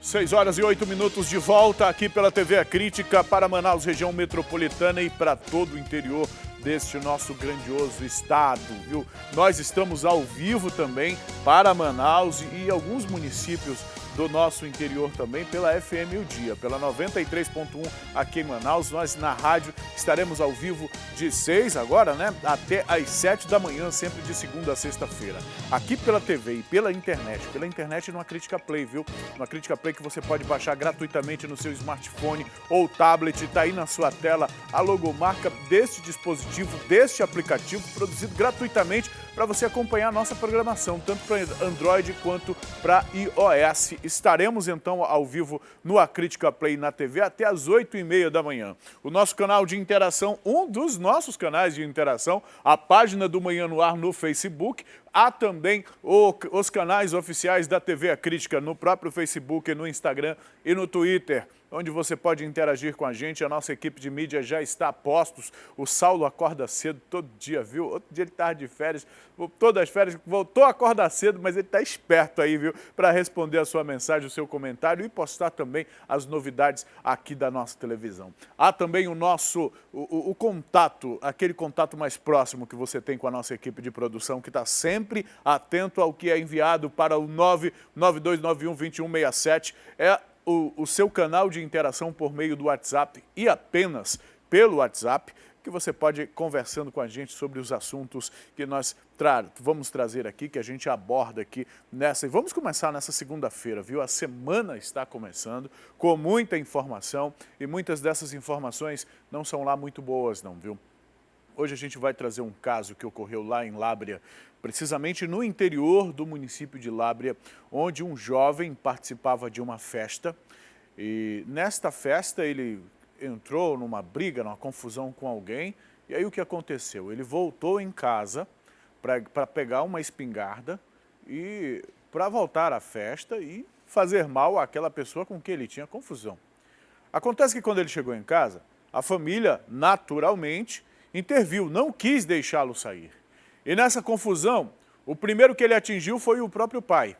6h08 de volta aqui pela TV A Crítica para Manaus, região metropolitana e para todo o interior deste nosso grandioso estado, viu? Nós estamos ao vivo também para Manaus e alguns municípios do nosso interior também pela FM O Dia, pela 93.1 aqui em Manaus. Nós na rádio estaremos ao vivo de 6 agora, né? Até às 7 da manhã, sempre de segunda a sexta-feira. Aqui pela TV e pela internet numa Crítica Play, viu? Uma Crítica Play que você pode baixar gratuitamente no seu smartphone ou tablet. Está aí na sua tela a logomarca deste dispositivo, deste aplicativo, produzido gratuitamente para você acompanhar a nossa programação, tanto para Android quanto para iOS. Estaremos então ao vivo no A Crítica Play na TV até às 8h30 da manhã. O nosso canal de interação, um dos nossos canais de interação, a página do Manhã no Ar no Facebook. Há também os canais oficiais da TV A Crítica no próprio Facebook, no Instagram e no Twitter, onde você pode interagir com a gente. A nossa equipe de mídia já está a postos. O Saulo acorda cedo todo dia, viu? Outro dia ele estava de férias, todas as férias, voltou a acordar cedo, mas ele está esperto aí, viu? Para responder a sua mensagem, o seu comentário e postar também as novidades aqui da nossa televisão. Há também o nosso contato, aquele contato mais próximo que você tem com a nossa equipe de produção, que está sempre atento ao que é enviado para o 992912167. É o seu canal de interação por meio do WhatsApp e apenas pelo WhatsApp, que você pode ir conversando com a gente sobre os assuntos que nós vamos trazer aqui, que a gente aborda aqui nessa. E vamos começar nessa segunda-feira, viu? A semana está começando com muita informação e muitas dessas informações não são lá muito boas não, viu? Hoje a gente vai trazer um caso que ocorreu lá em Lábrea, precisamente no interior do município de Lábrea, onde um jovem participava de uma festa e nesta festa ele entrou numa briga, numa confusão com alguém. E aí o que aconteceu? Ele voltou em casa para pegar uma espingarda e para voltar à festa e fazer mal àquela pessoa com quem ele tinha confusão. Acontece que quando ele chegou em casa, a família naturalmente interviu, não quis deixá-lo sair. E nessa confusão, o primeiro que ele atingiu foi o próprio pai.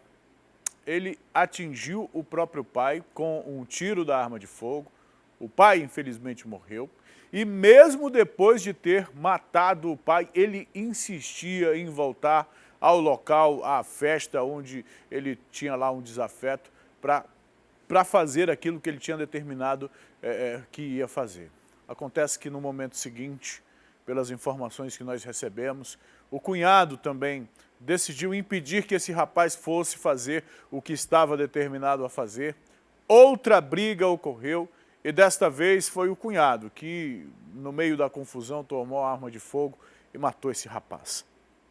Ele atingiu o próprio pai com um tiro da arma de fogo. O pai, infelizmente, morreu. E mesmo depois de ter matado o pai, ele insistia em voltar ao local, à festa, onde ele tinha lá um desafeto, para fazer aquilo que ele tinha determinado que ia fazer. Acontece que no momento seguinte, pelas informações que nós recebemos, o cunhado também decidiu impedir que esse rapaz fosse fazer o que estava determinado a fazer. Outra briga ocorreu e desta vez foi o cunhado que, no meio da confusão, tomou a arma de fogo e matou esse rapaz.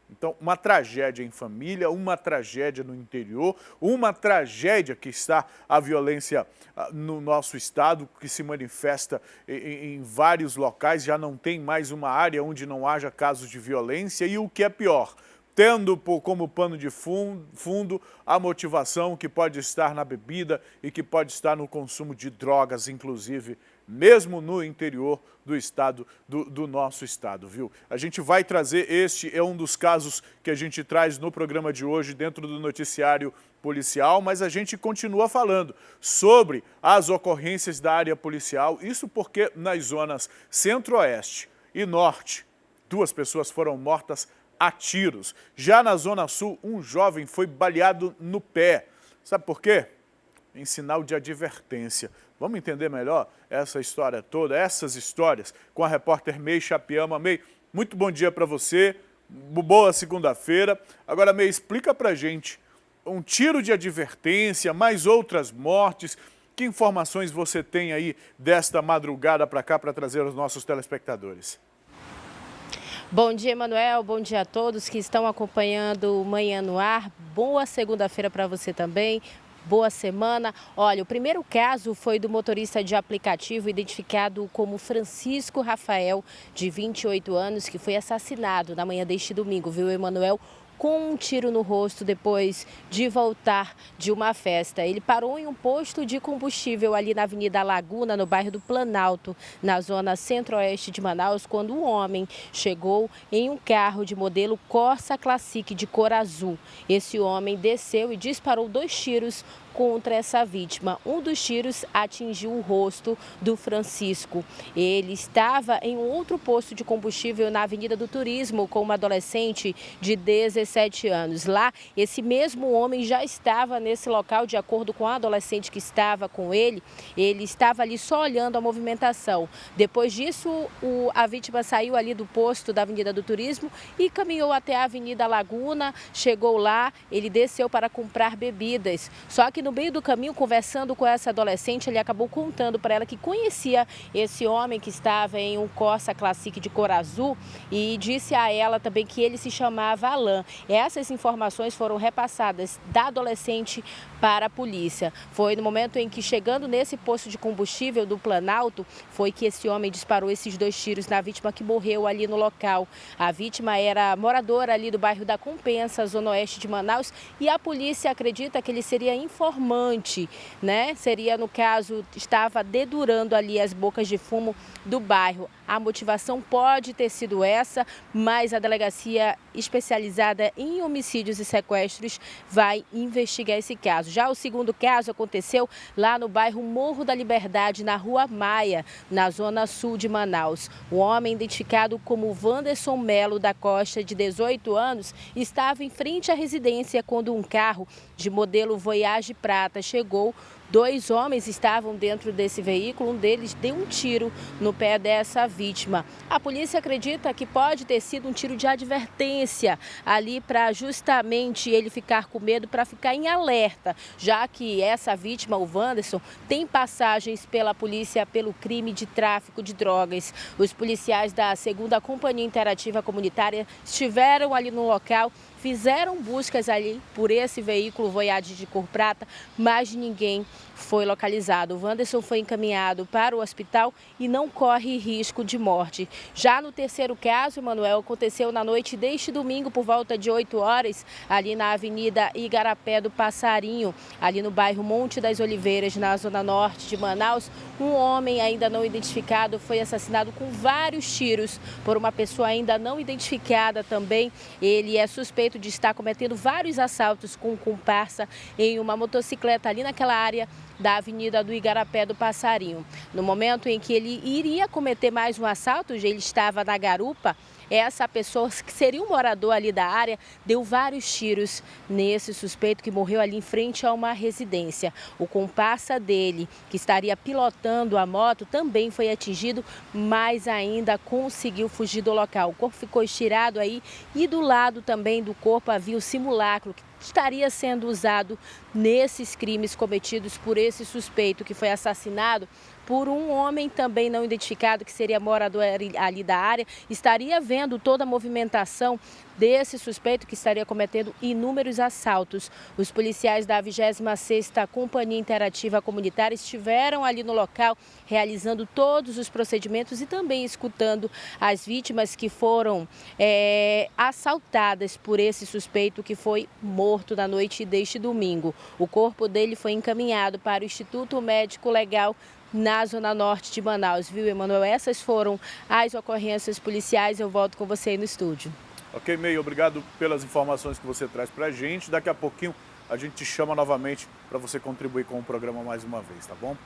Então, uma tragédia em família, uma tragédia no interior, uma tragédia que está a violência no nosso estado, que se manifesta em vários locais, já não tem mais uma área onde não haja casos de violência e o que é pior, tendo como pano de fundo a motivação que pode estar na bebida e que pode estar no consumo de drogas, inclusive, mesmo no interior do estado, do nosso estado, viu? A gente vai trazer, este é um dos casos que a gente traz no programa de hoje, dentro do noticiário policial, mas a gente continua falando sobre as ocorrências da área policial, isso porque nas zonas centro-oeste e norte, 2 pessoas foram mortas a tiros. Já na Zona Sul, um jovem foi baleado no pé. Sabe por quê? Em sinal de advertência. Vamos entender melhor essa história toda, essas histórias, com a repórter May Chapiama. May, muito bom dia para você, boa segunda-feira. Agora, May, explica para a gente, um tiro de advertência, mais outras mortes, que informações você tem aí desta madrugada para cá para trazer aos nossos telespectadores? Bom dia, Emanuel. Bom dia a todos que estão acompanhando o Manhã no Ar. Boa segunda-feira para você também. Boa semana. Olha, o primeiro caso foi do motorista de aplicativo identificado como Francisco Rafael, de 28 anos, que foi assassinado na manhã deste domingo, viu, Emanuel? Com um tiro no rosto depois de voltar de uma festa. Ele parou em um posto de combustível ali na Avenida Laguna, no bairro do Planalto, na zona centro-oeste de Manaus, quando um homem chegou em um carro de modelo Corsa Classic de cor azul. Esse homem desceu e disparou 2 tiros contra essa vítima. Um dos tiros atingiu o rosto do Francisco. Ele estava em um outro posto de combustível na Avenida do Turismo com uma adolescente de 17 anos. Lá, esse mesmo homem já estava nesse local, de acordo com a adolescente que estava com ele. Ele estava ali só olhando a movimentação. Depois disso, a vítima saiu ali do posto da Avenida do Turismo e caminhou até a Avenida Laguna. Chegou lá, ele desceu para comprar bebidas. Só que no meio do caminho, conversando com essa adolescente, ele acabou contando para ela que conhecia esse homem que estava em um Corsa Classic de cor azul e disse a ela também que ele se chamava Alan. Essas informações foram repassadas da adolescente para a polícia. Foi no momento em que, chegando nesse posto de combustível do Planalto, foi que esse homem disparou esses 2 tiros na vítima, que morreu ali no local. A vítima era moradora ali do bairro da Compensa, zona oeste de Manaus, e a polícia acredita que ele seria informante, né? Seria, no caso, estava dedurando ali as bocas de fumo do bairro. A motivação pode ter sido essa, mas a delegacia especializada em homicídios e sequestros vai investigar esse caso. Já o segundo caso aconteceu lá no bairro Morro da Liberdade, na Rua Maia, na zona sul de Manaus. O homem, identificado como Wanderson Melo da Costa, de 18 anos, estava em frente à residência quando um carro de modelo Voyage Prata chegou. 2 homens estavam dentro desse veículo, um deles deu um tiro no pé dessa vítima. A polícia acredita que pode ter sido um tiro de advertência ali para justamente ele ficar com medo, para ficar em alerta, já que essa vítima, o Wanderson, tem passagens pela polícia pelo crime de tráfico de drogas. Os policiais da 2ª Companhia Interativa Comunitária estiveram ali no local, fizeram buscas ali por esse veículo Voyage de cor prata, mas ninguém foi localizado. O Wanderson foi encaminhado para o hospital e não corre risco de morte. Já no terceiro caso, Emanuel, aconteceu na noite deste domingo, por volta de 8 horas, ali na Avenida Igarapé do Passarinho, ali no bairro Monte das Oliveiras, na zona norte de Manaus. Um homem ainda não identificado foi assassinado com vários tiros por uma pessoa ainda não identificada também. Ele é suspeito de estar cometendo vários assaltos com comparsa em uma motocicleta ali naquela área da Avenida do Igarapé do Passarinho. No momento em que ele iria cometer mais um assalto, ele estava na garupa, essa pessoa, que seria um morador ali da área, deu vários tiros nesse suspeito que morreu ali em frente a uma residência. O comparsa dele, que estaria pilotando a moto, também foi atingido, mas ainda conseguiu fugir do local. O corpo ficou estirado aí e do lado também do corpo havia o simulacro que estaria sendo usado nesses crimes cometidos por esse suspeito, que foi assassinado por um homem também não identificado, que seria morador ali da área. Estaria vendo toda a movimentação desse suspeito, que estaria cometendo inúmeros assaltos. Os policiais da 26ª Companhia Interativa Comunitária estiveram ali no local, realizando todos os procedimentos e também escutando as vítimas que foram assaltadas por esse suspeito, que foi morto na noite deste domingo. O corpo dele foi encaminhado para o Instituto Médico Legal na zona norte de Manaus, viu, Emanuel? Essas foram as ocorrências policiais. Eu volto com você aí no estúdio. Ok, Meio, obrigado pelas informações que você traz para a gente. Daqui a pouquinho a gente te chama novamente para você contribuir com o programa mais uma vez, tá bom?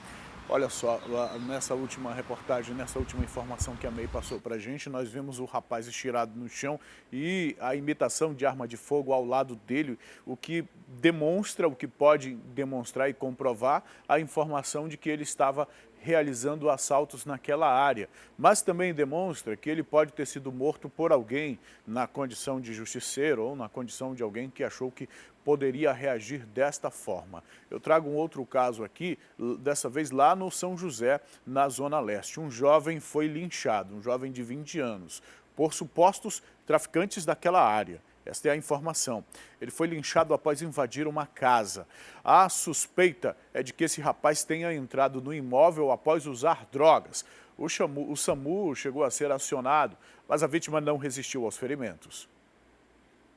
Olha só, nessa última reportagem, nessa última informação que a Meio passou para a gente, nós vimos o rapaz estirado no chão e a imitação de arma de fogo ao lado dele, o que demonstra, o que pode demonstrar e comprovar a informação de que ele estava realizando assaltos naquela área, mas também demonstra que ele pode ter sido morto por alguém na condição de justiceiro ou na condição de alguém que achou que poderia reagir desta forma. Eu trago um outro caso aqui, dessa vez lá no São José, na Zona Leste. Um jovem foi linchado, um jovem de 20 anos, por supostos traficantes daquela área. Esta é a informação. Ele foi linchado após invadir uma casa. A suspeita é de que esse rapaz tenha entrado no imóvel após usar drogas. O SAMU chegou a ser acionado, mas a vítima não resistiu aos ferimentos.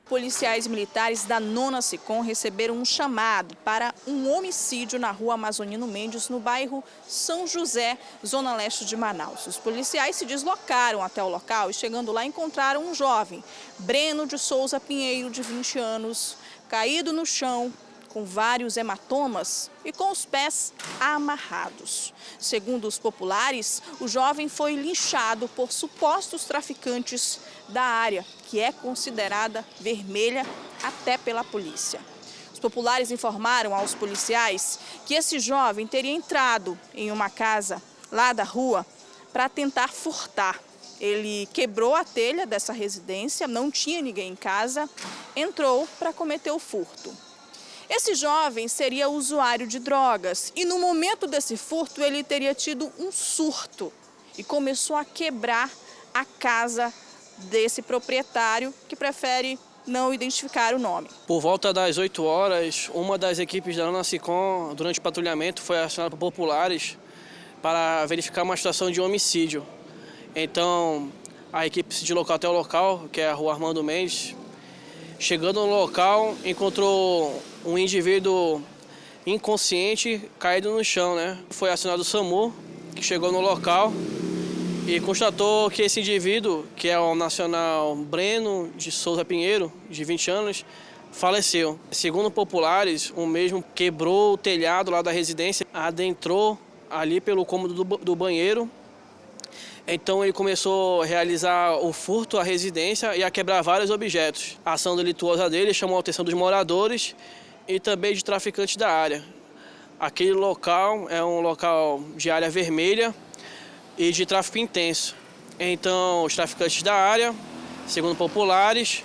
Policiais militares da 9ª SECOM receberam um chamado para um homicídio na rua Amazonino Mendes, no bairro São José, zona leste de Manaus. Os policiais se deslocaram até o local e, chegando lá, encontraram um jovem, Breno de Souza Pinheiro, de 20 anos, caído no chão, com vários hematomas e com os pés amarrados. Segundo os populares, o jovem foi linchado por supostos traficantes da área, que é considerada vermelha até pela polícia. Os populares informaram aos policiais que esse jovem teria entrado em uma casa lá da rua para tentar furtar. Ele quebrou a telha dessa residência, não tinha ninguém em casa, entrou para cometer o furto. Esse jovem seria usuário de drogas e no momento desse furto ele teria tido um surto e começou a quebrar a casa desse proprietário que prefere não identificar o nome. Por volta das 8 horas, uma das equipes da Nona Sicom, durante o patrulhamento, foi acionada por populares para verificar uma situação de homicídio. Então, a equipe se deslocou até o local, que é a Rua Armando Mendes. Chegando no local, encontrou um indivíduo inconsciente caído no chão, né? Foi acionado o SAMU, que chegou no local e constatou que esse indivíduo, que é o nacional Breno de Souza Pinheiro, de 20 anos, faleceu. Segundo populares, o mesmo quebrou o telhado lá da residência, adentrou ali pelo cômodo do banheiro. Então ele começou a realizar o furto à residência e a quebrar vários objetos. A ação delituosa dele chamou a atenção dos moradores e também de traficantes da área. Aquele local é um local de área vermelha e de tráfico intenso. Então os traficantes da área, segundo populares,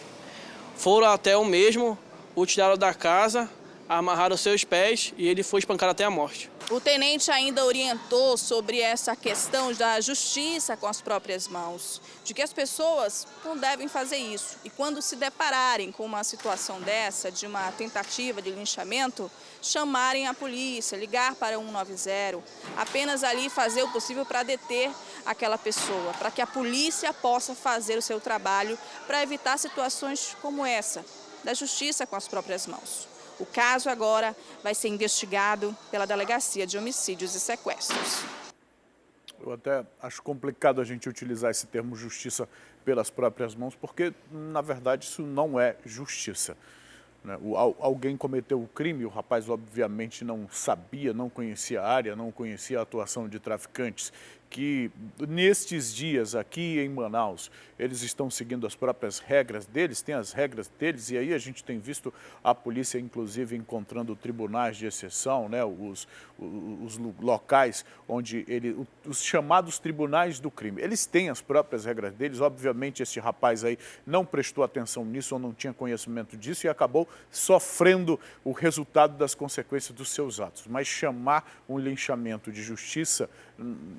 foram até o mesmo, o tiraram da casa, amarraram seus pés e ele foi espancado até a morte. O tenente ainda orientou sobre essa questão da justiça com as próprias mãos, de que as pessoas não devem fazer isso. E quando se depararem com uma situação dessa, de uma tentativa de linchamento, chamarem a polícia, ligar para 190, apenas ali fazer o possível para deter aquela pessoa, para que a polícia possa fazer o seu trabalho para evitar situações como essa, da justiça com as próprias mãos. O caso agora vai ser investigado pela Delegacia de Homicídios e Sequestros. Eu até acho complicado a gente utilizar esse termo justiça pelas próprias mãos, porque, na verdade, isso não é justiça. Alguém cometeu o crime, o rapaz obviamente não sabia, não conhecia a área, não conhecia a atuação de traficantes, que nestes dias aqui em Manaus, eles estão seguindo as próprias regras deles, têm as regras deles, e aí a gente tem visto a polícia inclusive encontrando tribunais de exceção, né, os locais onde os chamados tribunais do crime, eles têm as próprias regras deles. Obviamente esse rapaz aí não prestou atenção nisso ou não tinha conhecimento disso e acabou sofrendo o resultado das consequências dos seus atos. Mas chamar um linchamento de justiça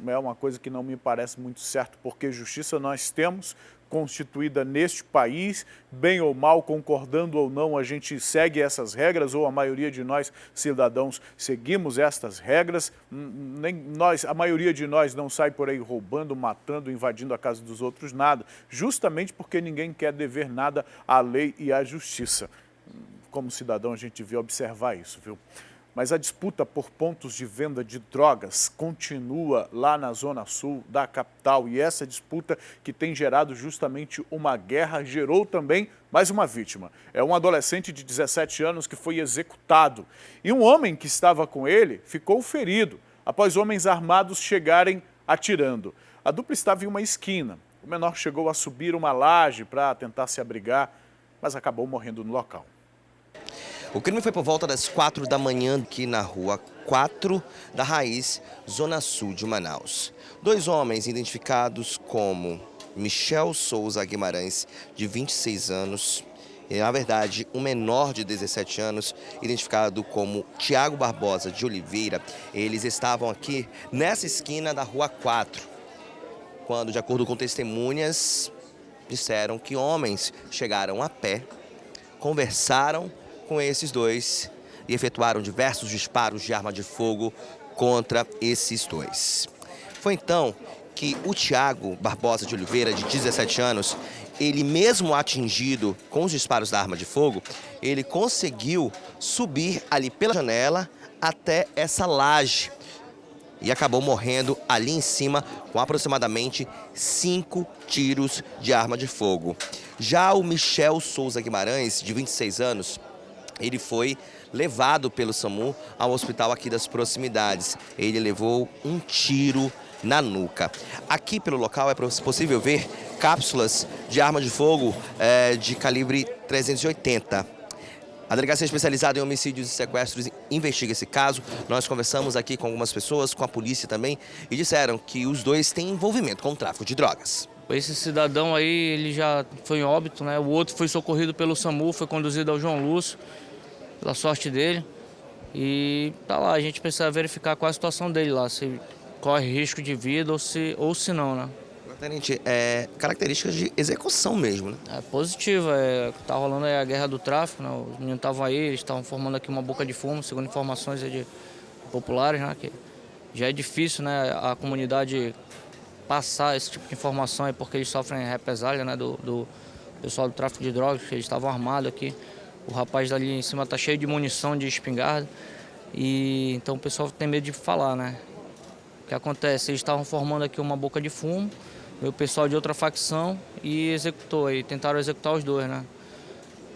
é uma coisa que não me parece muito certo, porque justiça nós temos constituída neste país, bem ou mal, concordando ou não, a gente segue essas regras, ou a maioria de nós, cidadãos, seguimos estas regras. A maioria de nós não sai por aí roubando, matando, invadindo a casa dos outros, nada, justamente porque ninguém quer dever nada à lei e à justiça. Como cidadão, a gente devia observar isso, viu? Mas a disputa por pontos de venda de drogas continua lá na zona sul da capital. E essa disputa, que tem gerado justamente uma guerra, gerou também mais uma vítima. É um adolescente de 17 anos que foi executado. E um homem que estava com ele ficou ferido após homens armados chegarem atirando. A dupla estava em uma esquina. O menor chegou a subir uma laje para tentar se abrigar, mas acabou morrendo no local. O crime foi por volta das 4 da manhã aqui na rua 4 da Raiz, zona sul de Manaus. Dois homens identificados como Michel Souza Guimarães, de 26 anos, e na verdade um menor de 17 anos, identificado como Tiago Barbosa de Oliveira. Eles estavam aqui nessa esquina da rua 4, quando, de acordo com testemunhas, disseram que homens chegaram a pé, conversaram com esses dois e efetuaram diversos disparos de arma de fogo contra esses dois. Foi então que o Tiago Barbosa de Oliveira, de 17 anos, ele mesmo atingido com os disparos da arma de fogo, ele conseguiu subir ali pela janela até essa laje e acabou morrendo ali em cima com aproximadamente 5 tiros de arma de fogo. Já o Michel Souza Guimarães, de 26 anos, ele foi levado pelo SAMU ao hospital aqui das proximidades. Ele levou um tiro na nuca. Aqui pelo local é possível ver cápsulas de arma de fogo de calibre 380. A Delegacia Especializada em Homicídios e Sequestros investiga esse caso. Nós conversamos aqui com algumas pessoas, com a polícia também, e disseram que os dois têm envolvimento com o tráfico de drogas. Esse cidadão aí, ele já foi em óbito, né? O outro foi socorrido pelo SAMU, foi conduzido ao João Lúcio, pela sorte dele. E tá lá, a gente precisa verificar qual é a situação dele lá, se corre risco de vida ou se não, né? Tenente, características de execução mesmo, né? É positiva, tá rolando aí a guerra do tráfico, né? Os meninos estavam aí, eles estavam formando aqui uma boca de fumo, segundo informações aí de populares, né? Que já é difícil, né, a comunidade passar esse tipo de informação aí porque eles sofrem represália, né, do pessoal do tráfico de drogas, que eles estavam armados aqui. O rapaz dali em cima tá cheio de munição de espingarda e então o pessoal tem medo de falar, né? O que acontece? Eles estavam formando aqui uma boca de fumo, veio o pessoal de outra facção e executou aí, tentaram executar os dois, né?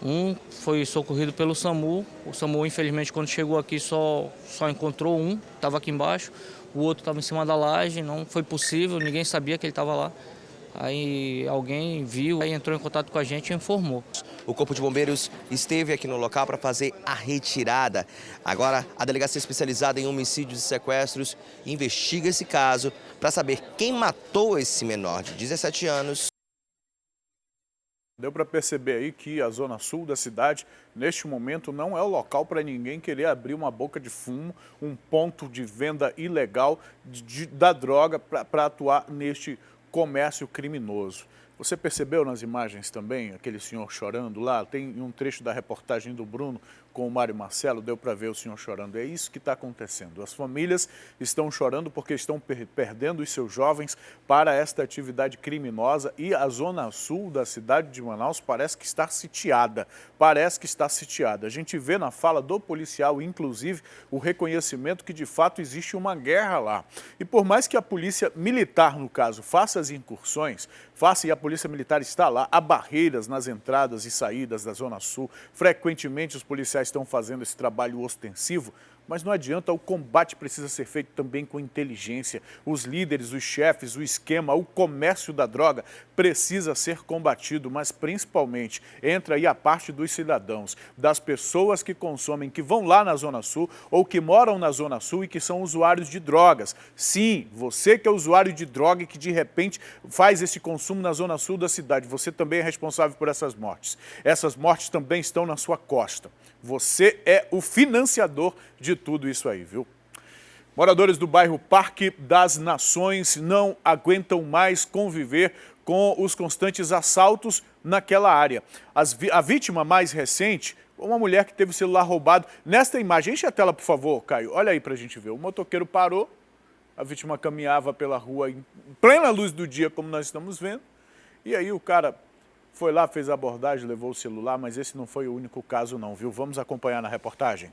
Um foi socorrido pelo SAMU, o SAMU infelizmente quando chegou aqui só encontrou um, estava aqui embaixo. O outro estava em cima da laje, não foi possível, ninguém sabia que ele estava lá. Aí alguém viu, aí entrou em contato com a gente e informou. O Corpo de Bombeiros esteve aqui no local para fazer a retirada. Agora, a Delegacia Especializada em Homicídios e Sequestros investiga esse caso para saber quem matou esse menor de 17 anos. Deu para perceber aí que a zona sul da cidade, neste momento, não é o local para ninguém querer abrir uma boca de fumo, um ponto de venda ilegal da droga para atuar neste comércio criminoso. Você percebeu nas imagens também aquele senhor chorando lá? Tem um trecho da reportagem do Bruno com o Mário Marcelo, deu para ver o senhor chorando. É isso que está acontecendo. As famílias estão chorando porque estão perdendo os seus jovens para esta atividade criminosa e a zona sul da cidade de Manaus parece que está sitiada. Parece que está sitiada. A gente vê na fala do policial, inclusive, o reconhecimento que de fato existe uma guerra lá. E por mais que a polícia militar, no caso, faça as incursões, e a polícia militar está lá, há barreiras nas entradas e saídas da zona sul, frequentemente os policiais estão fazendo esse trabalho ostensivo, mas não adianta, o combate precisa ser feito também com inteligência. Os líderes, os chefes, o esquema, o comércio da droga precisa ser combatido, mas principalmente entra aí a parte dos cidadãos, das pessoas que consomem, que vão lá na Zona Sul ou que moram na Zona Sul e que são usuários de drogas. Sim, você que é usuário de droga e que de repente faz esse consumo na Zona Sul da cidade, você também é responsável por essas mortes. Essas mortes também estão na sua costa. Você é o financiador de tudo isso aí, viu? Moradores do bairro Parque das Nações não aguentam mais conviver com os constantes assaltos naquela área. A vítima mais recente, uma mulher que teve o celular roubado. Nesta imagem, enche a tela, por favor, Caio. Olha aí pra gente ver. O motoqueiro parou, a vítima caminhava pela rua em plena luz do dia, como nós estamos vendo, e aí o cara foi lá, fez a abordagem, levou o celular, mas esse não foi o único caso não, viu? Vamos acompanhar na reportagem.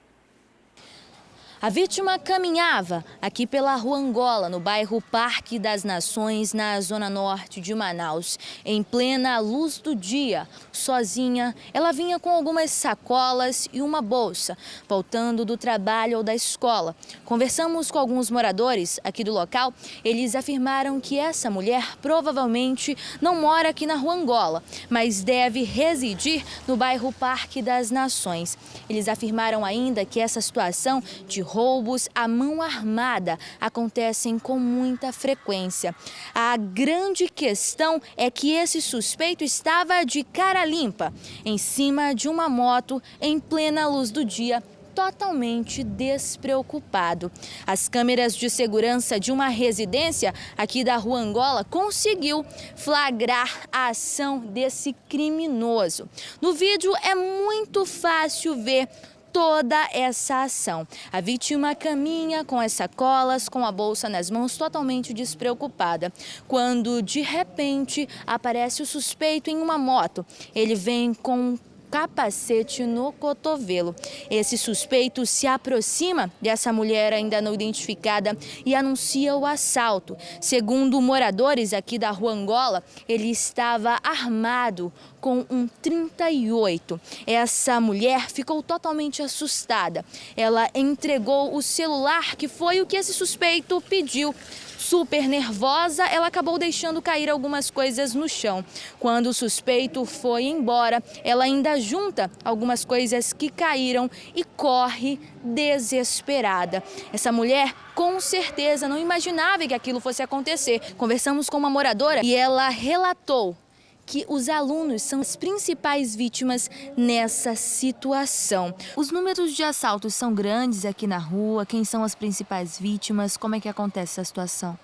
A vítima caminhava aqui pela Rua Angola, no bairro Parque das Nações, na zona norte de Manaus. Em plena luz do dia, sozinha, ela vinha com algumas sacolas e uma bolsa, voltando do trabalho ou da escola. Conversamos com alguns moradores aqui do local. Eles afirmaram que essa mulher provavelmente não mora aqui na Rua Angola, mas deve residir no bairro Parque das Nações. Eles afirmaram ainda que essa situação de roubos à mão armada acontecem com muita frequência. A grande questão é que esse suspeito estava de cara limpa, em cima de uma moto, em plena luz do dia, totalmente despreocupado. As câmeras de segurança de uma residência aqui da Rua Angola conseguiu flagrar a ação desse criminoso. No vídeo é muito fácil ver toda essa ação. A vítima caminha com as sacolas, com a bolsa nas mãos, totalmente despreocupada. Quando, de repente, aparece o suspeito em uma moto. Ele vem com um capacete no cotovelo. Esse suspeito se aproxima dessa mulher ainda não identificada e anuncia o assalto. Segundo moradores aqui da Rua Angola, ele estava armado com um 38. Essa mulher ficou totalmente assustada. Ela entregou o celular, que foi o que esse suspeito pediu. Super nervosa, ela acabou deixando cair algumas coisas no chão. Quando o suspeito foi embora, ela ainda junta algumas coisas que caíram e corre desesperada. Essa mulher com certeza não imaginava que aquilo fosse acontecer. Conversamos com uma moradora e ela relatou que os alunos são as principais vítimas nessa situação. Os números de assaltos são grandes aqui na rua? Quem são as principais vítimas? Como é que acontece essa situação?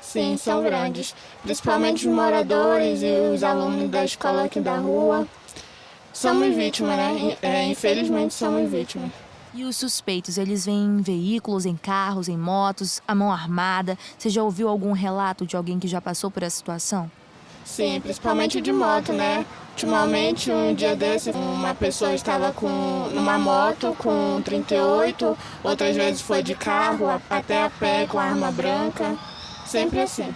Sim, são grandes. Principalmente os moradores e os alunos da escola aqui da rua. Somos vítimas, né? Infelizmente somos vítimas. E os suspeitos, eles vêm em veículos, em carros, em motos, à mão armada? Você já ouviu algum relato de alguém que já passou por essa situação? Sim, principalmente de moto, né? Ultimamente, um dia desse, uma pessoa estava numa moto com 38, outras vezes foi de carro, até a pé, com arma branca, sempre assim.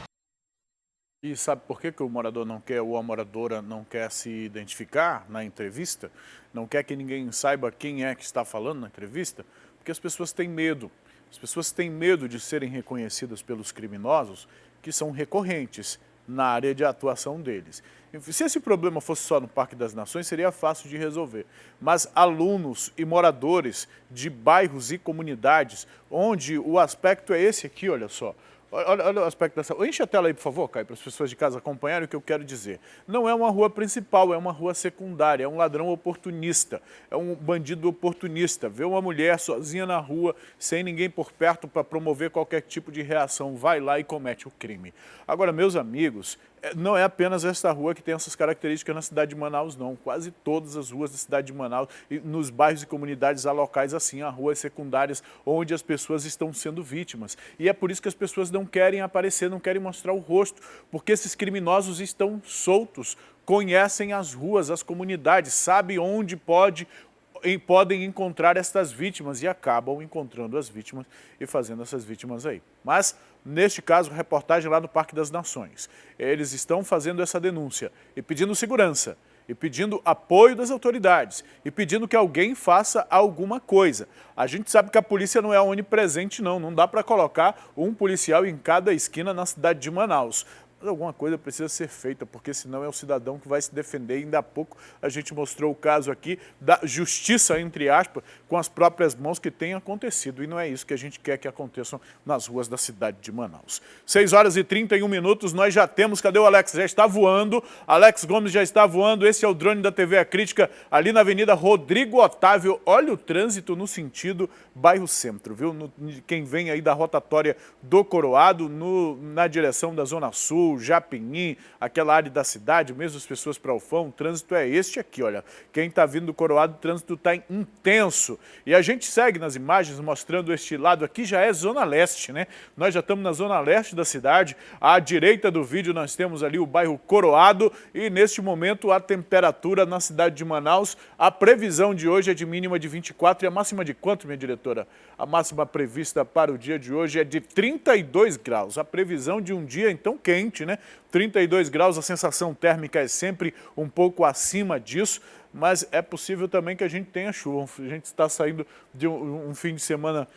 E sabe por que o morador não quer, ou a moradora não quer se identificar na entrevista? Não quer que ninguém saiba quem é que está falando na entrevista? Porque as pessoas têm medo. As pessoas têm medo de serem reconhecidas pelos criminosos, que são recorrentes na área de atuação deles. Se esse problema fosse só no Parque das Nações, seria fácil de resolver. Mas alunos e moradores de bairros e comunidades, onde o aspecto é esse aqui, olha só. Olha o aspecto dessa... Enche a tela aí, por favor, Caio, para as pessoas de casa acompanharem o que eu quero dizer. Não é uma rua principal, é uma rua secundária, é um ladrão oportunista, é um bandido oportunista. Vê uma mulher sozinha na rua, sem ninguém por perto para promover qualquer tipo de reação, vai lá e comete o crime. Agora, meus amigos, não é apenas esta rua que tem essas características na cidade de Manaus, não. Quase todas as ruas da cidade de Manaus, e nos bairros e comunidades há locais assim, há ruas secundárias onde as pessoas estão sendo vítimas. E é por isso que as pessoas não querem aparecer, não querem mostrar o rosto, porque esses criminosos estão soltos, conhecem as ruas, as comunidades, sabem onde podem encontrar estas vítimas e acabam encontrando as vítimas e fazendo essas vítimas aí. Mas, neste caso, reportagem lá no Parque das Nações. Eles estão fazendo essa denúncia e pedindo segurança, e pedindo apoio das autoridades, e pedindo que alguém faça alguma coisa. A gente sabe que a polícia não é onipresente, não dá para colocar um policial em cada esquina na cidade de Manaus. Mas alguma coisa precisa ser feita, porque senão é o cidadão que vai se defender. Ainda há pouco a gente mostrou o caso aqui da justiça, entre aspas, com as próprias mãos que tem acontecido. E não é isso que a gente quer que aconteçam nas ruas da cidade de Manaus. 6h31, nós já temos, cadê o Alex? Já está voando, Alex Gomes já está voando, esse é o drone da TV A Crítica, ali na Avenida Rodrigo Otávio. Olha o trânsito no sentido bairro Centro, viu? Quem vem aí da rotatória do Coroado, na direção da Zona Sul, Japinhim, aquela área da cidade, mesmo as pessoas para Alfão, o trânsito é este aqui, olha. Quem está vindo do Coroado, o trânsito está intenso. E a gente segue nas imagens mostrando este lado aqui, já é Zona Leste, né? Nós já estamos na Zona Leste da cidade. À direita do vídeo nós temos ali o bairro Coroado e neste momento a temperatura na cidade de Manaus, a previsão de hoje é de mínima de 24 e a máxima de quanto, minha diretora? A máxima prevista para o dia de hoje é de 32 graus. A previsão de um dia então quente, né? 32 graus, a sensação térmica é sempre um pouco acima disso, mas é possível também que a gente tenha chuva. A gente está saindo de um fim de semana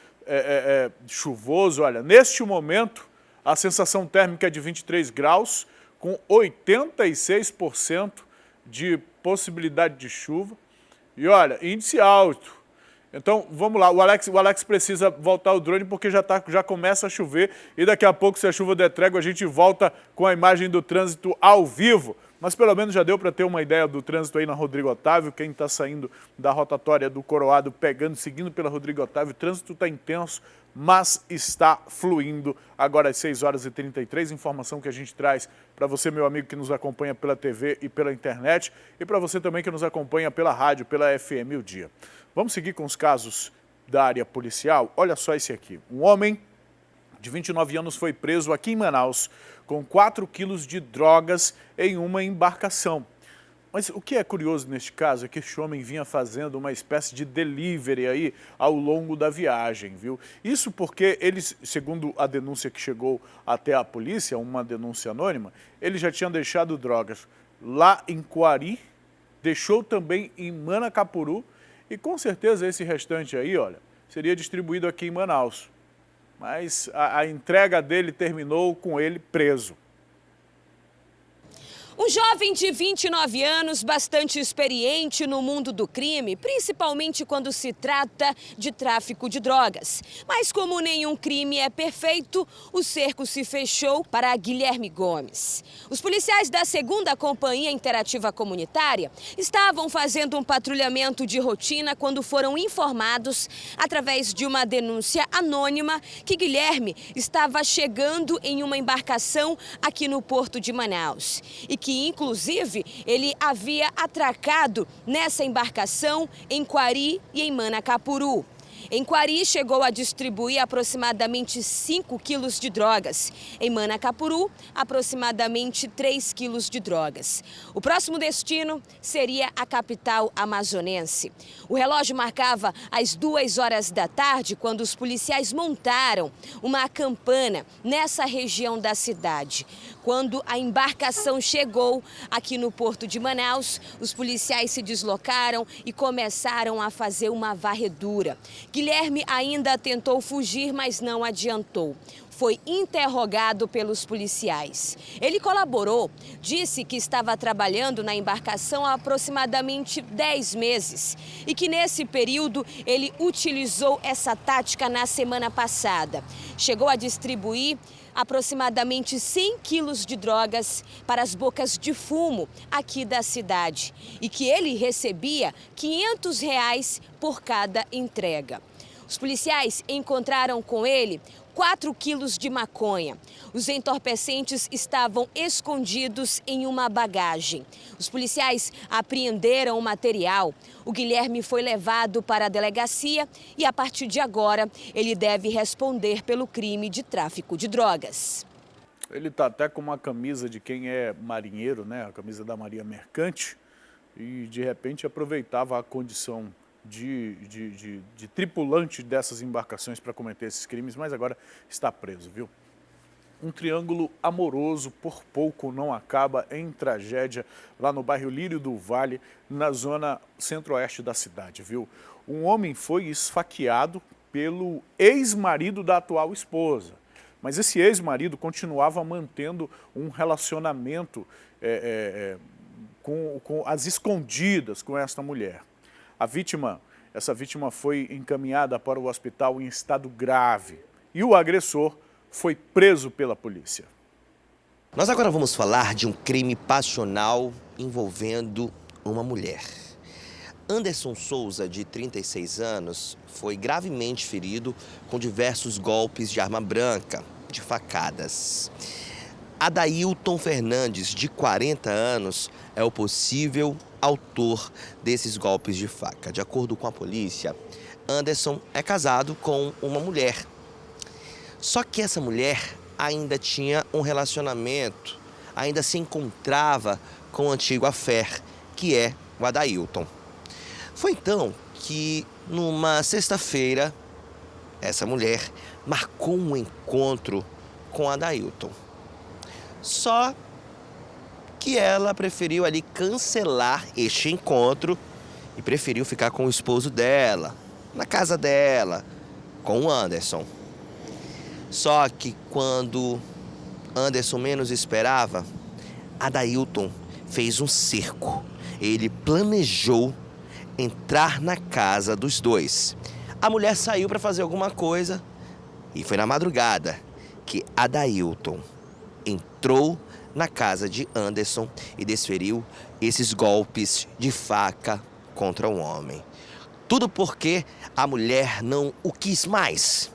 chuvoso. Olha, neste momento, a sensação térmica é de 23 graus, com 86% de possibilidade de chuva. E olha, índice alto. Então, vamos lá, o Alex precisa voltar o drone porque já começa a chover e daqui a pouco, se a chuva der trégua, a gente volta com a imagem do trânsito ao vivo. Mas pelo menos já deu para ter uma ideia do trânsito aí na Rodrigo Otávio, quem está saindo da rotatória do Coroado, seguindo pela Rodrigo Otávio, o trânsito está intenso, mas está fluindo. Agora às 6h33, informação que a gente traz para você, meu amigo, que nos acompanha pela TV e pela internet, e para você também que nos acompanha pela rádio, pela FM O Dia. Vamos seguir com os casos da área policial? Olha só esse aqui. Um homem de 29 anos foi preso aqui em Manaus com 4 quilos de drogas em uma embarcação. Mas o que é curioso neste caso é que este homem vinha fazendo uma espécie de delivery aí ao longo da viagem, viu? Isso porque eles, segundo a denúncia que chegou até a polícia, uma denúncia anônima, eles já tinham deixado drogas lá em Quari, deixou também em Manacapuru e com certeza esse restante aí, olha, seria distribuído aqui em Manaus. Mas a entrega dele terminou com ele preso. Um jovem de 29 anos, bastante experiente no mundo do crime, principalmente quando se trata de tráfico de drogas. Mas como nenhum crime é perfeito, o cerco se fechou para Guilherme Gomes. Os policiais da 2ª Companhia Interativa Comunitária estavam fazendo um patrulhamento de rotina quando foram informados, através de uma denúncia anônima, que Guilherme estava chegando em uma embarcação aqui no Porto de Manaus e que, inclusive, ele havia atracado nessa embarcação em Quari e em Manacapuru. Em Quari, chegou a distribuir aproximadamente 5 quilos de drogas. Em Manacapuru, aproximadamente 3 quilos de drogas. O próximo destino seria a capital amazonense. O relógio marcava as 2 horas da tarde, quando os policiais montaram uma campana nessa região da cidade. Quando a embarcação chegou aqui no Porto de Manaus, os policiais se deslocaram e começaram a fazer uma varredura. Guilherme ainda tentou fugir, mas não adiantou. Foi interrogado pelos policiais. Ele colaborou, disse que estava trabalhando na embarcação há aproximadamente 10 meses e que nesse período ele utilizou essa tática na semana passada. Chegou a distribuir aproximadamente 100 quilos de drogas para as bocas de fumo aqui da cidade e que ele recebia R$500 por cada entrega. Os policiais encontraram com ele 4 quilos de maconha. Os entorpecentes estavam escondidos em uma bagagem. Os policiais apreenderam o material. O Guilherme foi levado para a delegacia e, a partir de agora, ele deve responder pelo crime de tráfico de drogas. Ele está até com uma camisa de quem é marinheiro, né? A camisa da Marinha Mercante, e de repente aproveitava a condição de tripulante dessas embarcações para cometer esses crimes, mas agora está preso, viu? Um triângulo amoroso por pouco não acaba em tragédia lá no bairro Lírio do Vale, na zona centro-oeste da cidade, viu? Um homem foi esfaqueado pelo ex-marido da atual esposa, mas esse ex-marido continuava mantendo um relacionamento com as escondidas com esta mulher. Essa vítima foi encaminhada para o hospital em estado grave e o agressor foi preso pela polícia. Nós agora vamos falar de um crime passional envolvendo uma mulher. Anderson Souza, de 36 anos, foi gravemente ferido com diversos golpes de arma branca, de facadas. Adailton Fernandes, de 40 anos, é o possível autor desses golpes de faca. De acordo com a polícia, Anderson é casado com uma mulher. Só que essa mulher ainda tinha um relacionamento, ainda se encontrava com o antigo affair, que é o Adailton. Foi então que, numa sexta-feira, essa mulher marcou um encontro com Adailton. Só que ela preferiu ali cancelar este encontro e preferiu ficar com o esposo dela, na casa dela, com o Anderson. Só que quando Anderson menos esperava, Adailton fez um cerco. Ele planejou entrar na casa dos dois. A mulher saiu para fazer alguma coisa e foi na madrugada que Adailton entrou na casa de Anderson e desferiu esses golpes de faca contra o homem. Tudo porque a mulher não o quis mais.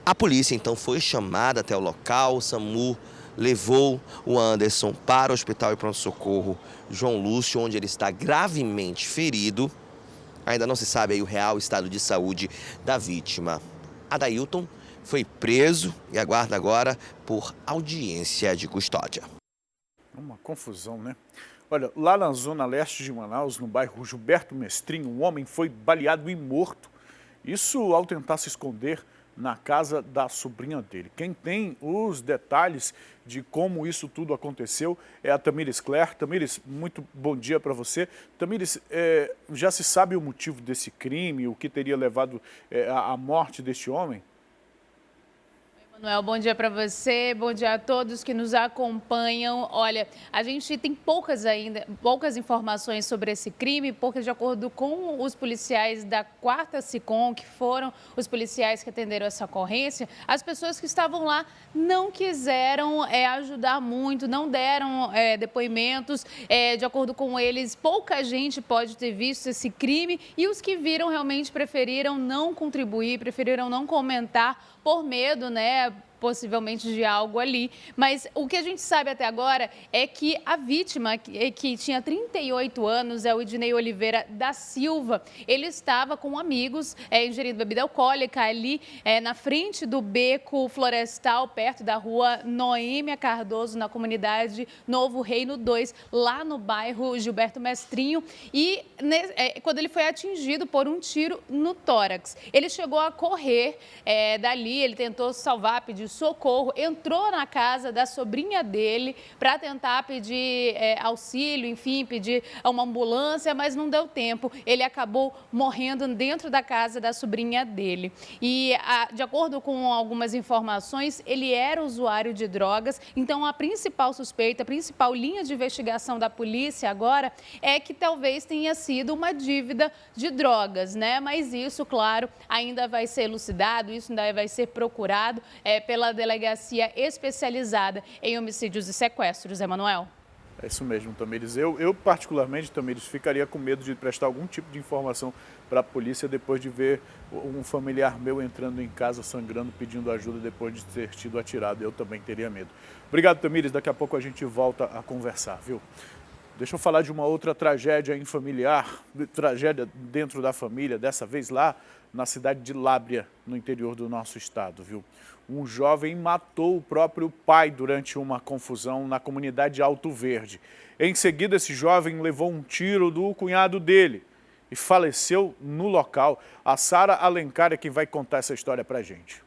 A polícia então foi chamada até o local. O SAMU levou o Anderson para o Hospital e Pronto-Socorro João Lúcio, onde ele está gravemente ferido. Ainda não se sabe aí o real estado de saúde da vítima. Adailton foi preso e aguarda agora por audiência de custódia. Uma confusão, né? Olha, lá na zona leste de Manaus, no bairro Gilberto Mestrinho, um homem foi baleado e morto. Isso ao tentar se esconder na casa da sobrinha dele. Quem tem os detalhes de como isso tudo aconteceu é a Tamires Cler. Tamires, muito bom dia para você. Tamires, já se sabe o motivo desse crime, o que teria levado à morte deste homem? Manuel, bom dia para você, bom dia a todos que nos acompanham. Olha, a gente tem poucas informações sobre esse crime, porque de acordo com os policiais da 4ª SICOM, que foram os policiais que atenderam essa ocorrência, as pessoas que estavam lá não quiseram ajudar muito, não deram depoimentos. De acordo com eles, pouca gente pode ter visto esse crime e os que viram realmente preferiram não contribuir, preferiram não comentar por medo, né, possivelmente de algo ali. Mas o que a gente sabe até agora é que a vítima, que tinha 38 anos, é o Idnei Oliveira da Silva. Ele estava com amigos ingerindo bebida alcoólica ali na frente do beco florestal, perto da rua Noêmia Cardoso, na comunidade Novo Reino 2, lá no bairro Gilberto Mestrinho. E quando ele foi atingido por um tiro no tórax, ele chegou a correr dali, ele tentou salvar, pedir socorro, entrou na casa da sobrinha dele para tentar pedir auxílio, enfim, pedir uma ambulância, mas não deu tempo. Ele acabou morrendo dentro da casa da sobrinha dele. E, de acordo com algumas informações, ele era usuário de drogas, então a principal suspeita, a principal linha de investigação da polícia agora é que talvez tenha sido uma dívida de drogas, né? Mas isso, claro, ainda vai ser elucidado, isso ainda vai ser procurado pela delegacia especializada em homicídios e sequestros. Emanuel? É isso mesmo, Tamires. Eu particularmente, Tamires, ficaria com medo de prestar algum tipo de informação para a polícia depois de ver um familiar meu entrando em casa sangrando, pedindo ajuda depois de ter sido atirado. Eu também teria medo. Obrigado, Tamires. Daqui a pouco a gente volta a conversar, viu? Deixa eu falar de uma outra tragédia familiar, tragédia dentro da família, dessa vez lá na cidade de Lábrea, no interior do nosso estado, viu? Um jovem matou o próprio pai durante uma confusão na comunidade Alto Verde. Em seguida, esse jovem levou um tiro do cunhado dele e faleceu no local. A Sara Alencar é quem vai contar essa história pra gente.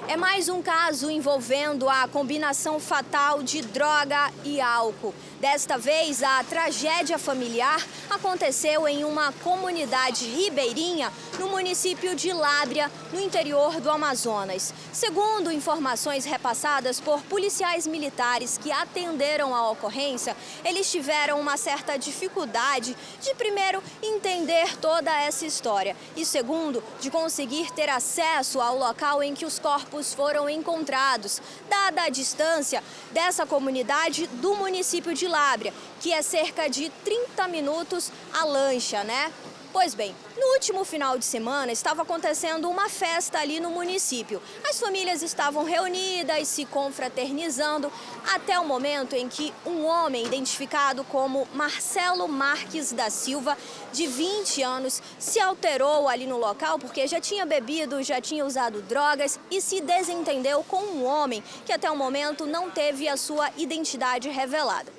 É mais um caso envolvendo a combinação fatal de droga e álcool. Desta vez, a tragédia familiar aconteceu em uma comunidade ribeirinha no município de Lábrea, no interior do Amazonas. Segundo informações repassadas por policiais militares que atenderam a ocorrência, eles tiveram uma certa dificuldade de, primeiro, entender toda essa história e, segundo, de conseguir ter acesso ao local em que os corpos foram encontrados, dada a distância dessa comunidade do município de Lábrea, que é cerca de 30 minutos a lancha, né? Pois bem, no último final de semana estava acontecendo uma festa ali no município. As famílias estavam reunidas, se confraternizando, até o momento em que um homem identificado como Marcelo Marques da Silva, de 20 anos, se alterou ali no local porque já tinha bebido, já tinha usado drogas e se desentendeu com um homem que até o momento não teve a sua identidade revelada.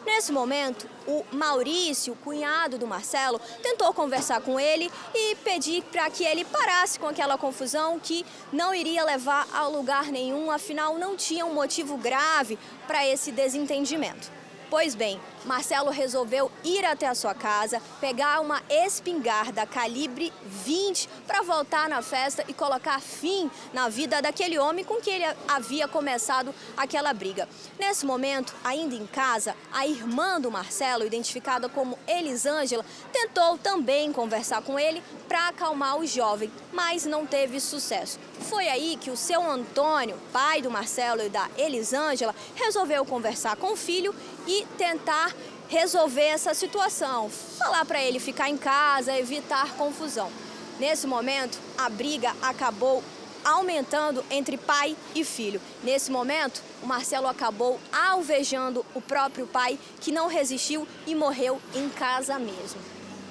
Nesse momento, o Maurício, cunhado do Marcelo, tentou conversar com ele e pedir para que ele parasse com aquela confusão que não iria levar a lugar nenhum, afinal não tinha um motivo grave para esse desentendimento. Pois bem, Marcelo resolveu ir até a sua casa, pegar uma espingarda calibre 20 para voltar na festa e colocar fim na vida daquele homem com quem ele havia começado aquela briga. Nesse momento, ainda em casa, a irmã do Marcelo, identificada como Elisângela, tentou também conversar com ele para acalmar o jovem, mas não teve sucesso. Foi aí que o seu Antônio, pai do Marcelo e da Elisângela, resolveu conversar com o filho e tentar resolver essa situação, falar para ele ficar em casa, evitar confusão. Nesse momento, a briga acabou aumentando entre pai e filho. Nesse momento, o Marcelo acabou alvejando o próprio pai, que não resistiu e morreu em casa mesmo.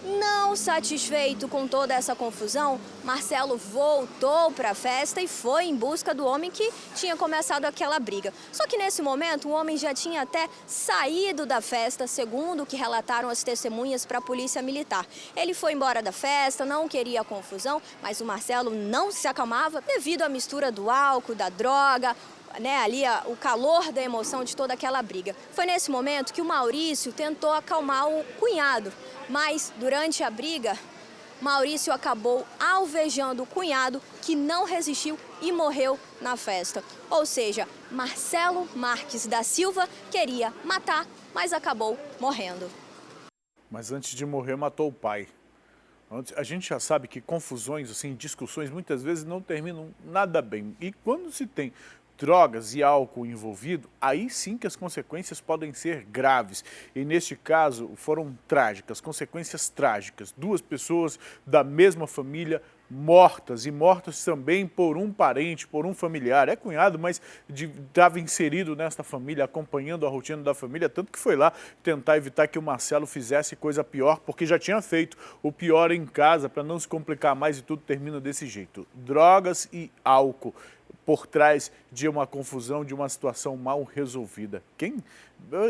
Não satisfeito com toda essa confusão, Marcelo voltou para a festa e foi em busca do homem que tinha começado aquela briga. Só que nesse momento o homem já tinha até saído da festa, segundo o que relataram as testemunhas para a polícia militar. Ele foi embora da festa, não queria a confusão, mas o Marcelo não se acalmava devido à mistura do álcool, da droga, ali o calor da emoção de toda aquela briga. Foi nesse momento que o Maurício tentou acalmar o cunhado, mas durante a briga, Maurício acabou alvejando o cunhado, que não resistiu e morreu na festa. Ou seja, Marcelo Marques da Silva queria matar, mas acabou morrendo. Mas antes de morrer, matou o pai. A gente já sabe que confusões, assim, discussões, muitas vezes não terminam nada bem. E quando se tem drogas e álcool envolvido, aí sim que as consequências podem ser graves. E neste caso foram trágicas, consequências trágicas. 2 pessoas da mesma família mortas, e mortas também por um parente, por um familiar. É cunhado, mas estava inserido nesta família, acompanhando a rotina da família, tanto que foi lá tentar evitar que o Marcelo fizesse coisa pior, porque já tinha feito o pior em casa, para não se complicar mais, e tudo termina desse jeito. Drogas e álcool por trás de uma confusão, de uma situação mal resolvida.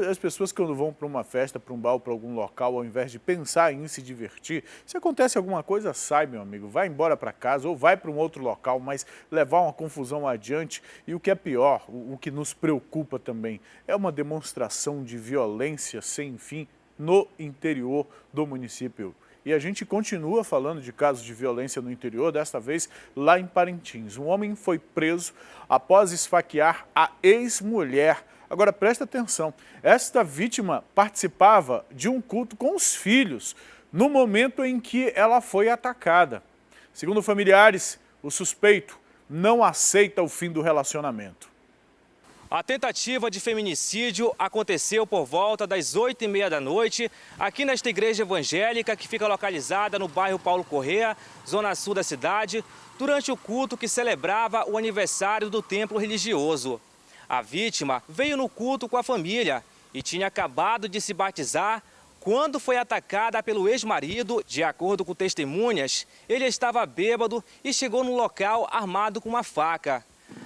As pessoas, quando vão para uma festa, para um bar, para algum local, ao invés de pensar em se divertir, se acontece alguma coisa, sai, meu amigo, vai embora para casa ou vai para um outro local, mas levar uma confusão adiante. E o que é pior, o que nos preocupa também, é uma demonstração de violência sem fim no interior do município. E a gente continua falando de casos de violência no interior, desta vez lá em Parintins. Um homem foi preso após esfaquear a ex-mulher. Agora presta atenção, esta vítima participava de um culto com os filhos no momento em que ela foi atacada. Segundo familiares, o suspeito não aceita o fim do relacionamento. A tentativa de feminicídio aconteceu por volta das 8h30 da noite, aqui nesta igreja evangélica que fica localizada no bairro Paulo Corrêa, zona sul da cidade, durante o culto que celebrava o aniversário do templo religioso. A vítima veio no culto com a família e tinha acabado de se batizar quando foi atacada pelo ex-marido. De acordo com testemunhas, ele estava bêbado e chegou no local armado com uma faca.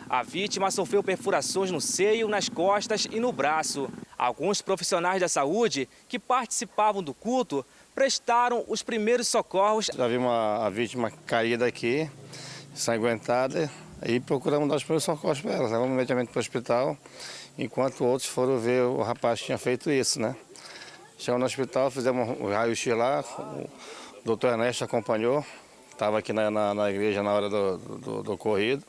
A vítima sofreu perfurações no seio, nas costas e no braço. Alguns profissionais da saúde que participavam do culto prestaram os primeiros socorros. Já vimos a vítima caída aqui, ensanguentada, e procuramos dar os primeiros socorros para ela. Levamos imediatamente para o hospital, enquanto outros foram ver o rapaz que tinha feito isso, né? Chegamos no hospital, fizemos um raio-x lá, o doutor Ernesto acompanhou, estava aqui na igreja na hora do ocorrido.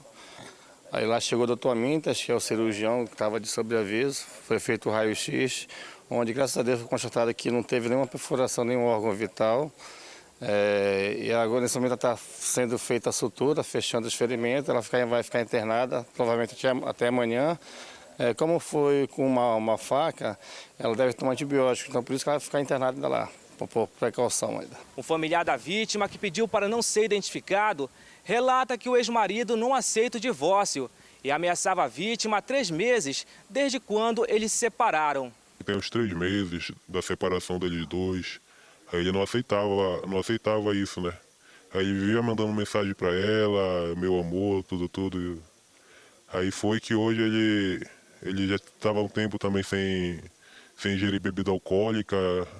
Aí lá chegou o doutor Mintas, que é o cirurgião que estava de sobreaviso, foi feito o raio-x, onde graças a Deus foi constatado que não teve nenhuma perfuração, nenhum órgão vital. E agora nesse momento está sendo feita a sutura, fechando os ferimentos, ela vai ficar internada, provavelmente até amanhã. Como foi com uma faca, ela deve tomar antibiótico, então por isso que ela vai ficar internada ainda lá, por precaução ainda. Um familiar da vítima, que pediu para não ser identificado, relata que o ex-marido não aceita o divórcio e ameaçava a vítima há 3 meses, desde quando eles se separaram. Tem uns 3 meses da separação deles dois, aí ele não aceitava isso, né? Aí ele vivia mandando mensagem para ela, meu amor, tudo. Aí foi que hoje ele já estava um tempo também sem ingerir bebida alcoólica,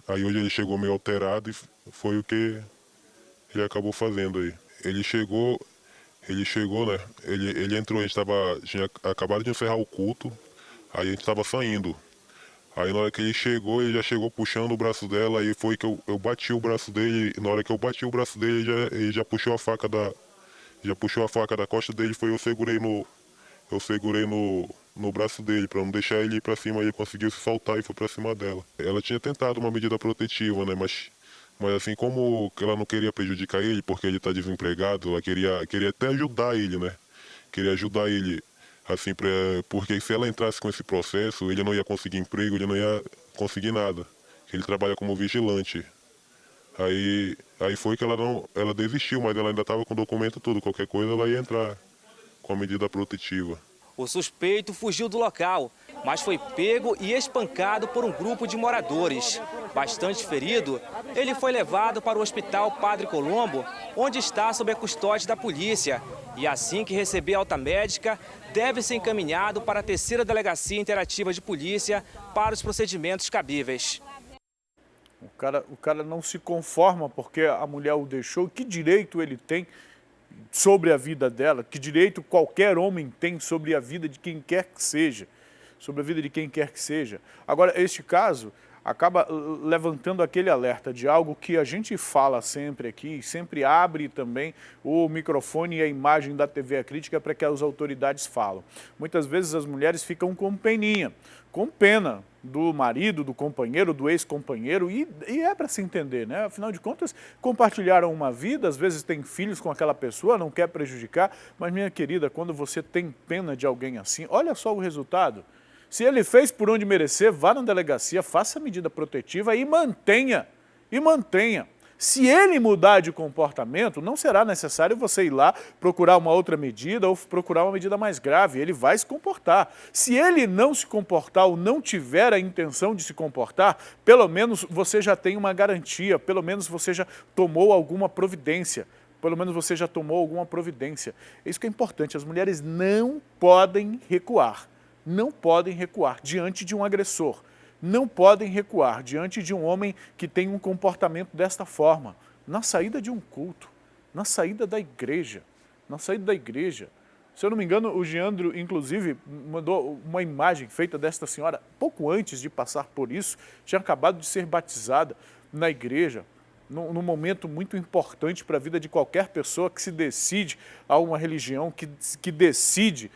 aí hoje ele chegou meio alterado e foi o que ele acabou fazendo aí. Ele chegou, né? Ele entrou, tinha acabado de encerrar o culto, aí a gente estava saindo. Aí na hora que ele chegou, ele já chegou puxando o braço dela, aí foi que eu bati o braço dele, e na hora que eu bati o braço dele, ele já puxou a faca da costa dele, eu segurei no braço dele, para não deixar ele ir para cima, ele conseguiu se soltar e foi para cima dela. Ela tinha tentado uma medida protetiva, né? Mas assim, como ela não queria prejudicar ele, porque ele está desempregado, ela queria até ajudar ele, né? Queria ajudar ele, assim, porque se ela entrasse com esse processo, ele não ia conseguir emprego, ele não ia conseguir nada. Ele trabalha como vigilante. Aí foi que ela desistiu, mas ela ainda estava com o documento tudo, qualquer coisa ela ia entrar com a medida protetiva. O suspeito fugiu do local, mas foi pego e espancado por um grupo de moradores. Bastante ferido, ele foi levado para o Hospital Padre Colombo, onde está sob a custódia da polícia. E assim que receber alta médica, deve ser encaminhado para a 3ª Delegacia Interativa de Polícia para os procedimentos cabíveis. O cara não se conforma porque a mulher o deixou. Que direito ele tem sobre a vida dela? Que direito qualquer homem tem sobre a vida de quem quer que seja? Sobre a vida de quem quer que seja. Agora, este caso acaba levantando aquele alerta de algo que a gente fala sempre aqui, sempre abre também o microfone e a imagem da TV A Crítica para que as autoridades falam. Muitas vezes as mulheres ficam com peninha, com pena do marido, do companheiro, do ex-companheiro, e é para se entender, né? Afinal de contas, compartilharam uma vida, às vezes tem filhos com aquela pessoa, não quer prejudicar, mas minha querida, quando você tem pena de alguém assim, olha só o resultado. Se ele fez por onde merecer, vá na delegacia, faça a medida protetiva e mantenha. E mantenha. Se ele mudar de comportamento, não será necessário você ir lá procurar uma outra medida ou procurar uma medida mais grave. Ele vai se comportar. Se ele não se comportar ou não tiver a intenção de se comportar, pelo menos você já tem uma garantia, pelo menos você já tomou alguma providência. Pelo menos você já tomou alguma providência. Isso que é importante, as mulheres não podem recuar. Não podem recuar diante de um agressor. Não podem recuar diante de um homem que tem um comportamento desta forma. Na saída de um culto, na saída da igreja, Se eu não me engano, o Geandro, inclusive, mandou uma imagem feita desta senhora pouco antes de passar por isso, tinha acabado de ser batizada na igreja, num momento muito importante para a vida de qualquer pessoa que se decide a uma religião, que decide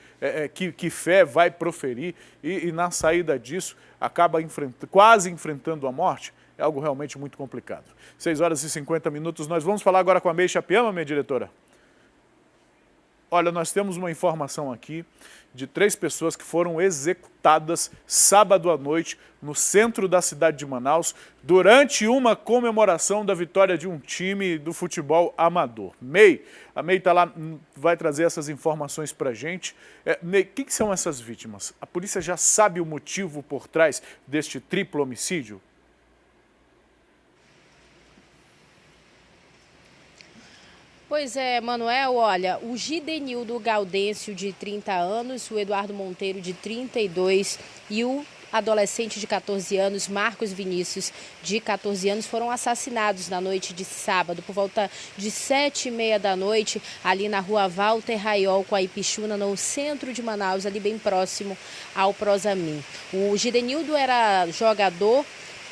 que fé vai proferir e na saída disso acaba quase enfrentando a morte. É algo realmente muito complicado. 6h50, nós vamos falar agora com a Meixa Piama, minha diretora. Olha, nós temos uma informação aqui de 3 pessoas que foram executadas sábado à noite no centro da cidade de Manaus durante uma comemoração da vitória de um time do futebol amador. A Mei está lá, vai trazer essas informações para a gente. Mei, o que são essas vítimas? A polícia já sabe o motivo por trás deste triplo homicídio? Pois é, Manuel, olha, o Gidenildo Gaudêncio, de 30 anos, o Eduardo Monteiro, de 32 e o adolescente de 14 anos, Marcos Vinícius, de 14 anos, foram assassinados na noite de sábado, por volta de 7h30 da noite, ali na rua Walter Raiol, com a Ipixuna, no centro de Manaus, ali bem próximo ao Prosamin. O Gidenildo era jogador,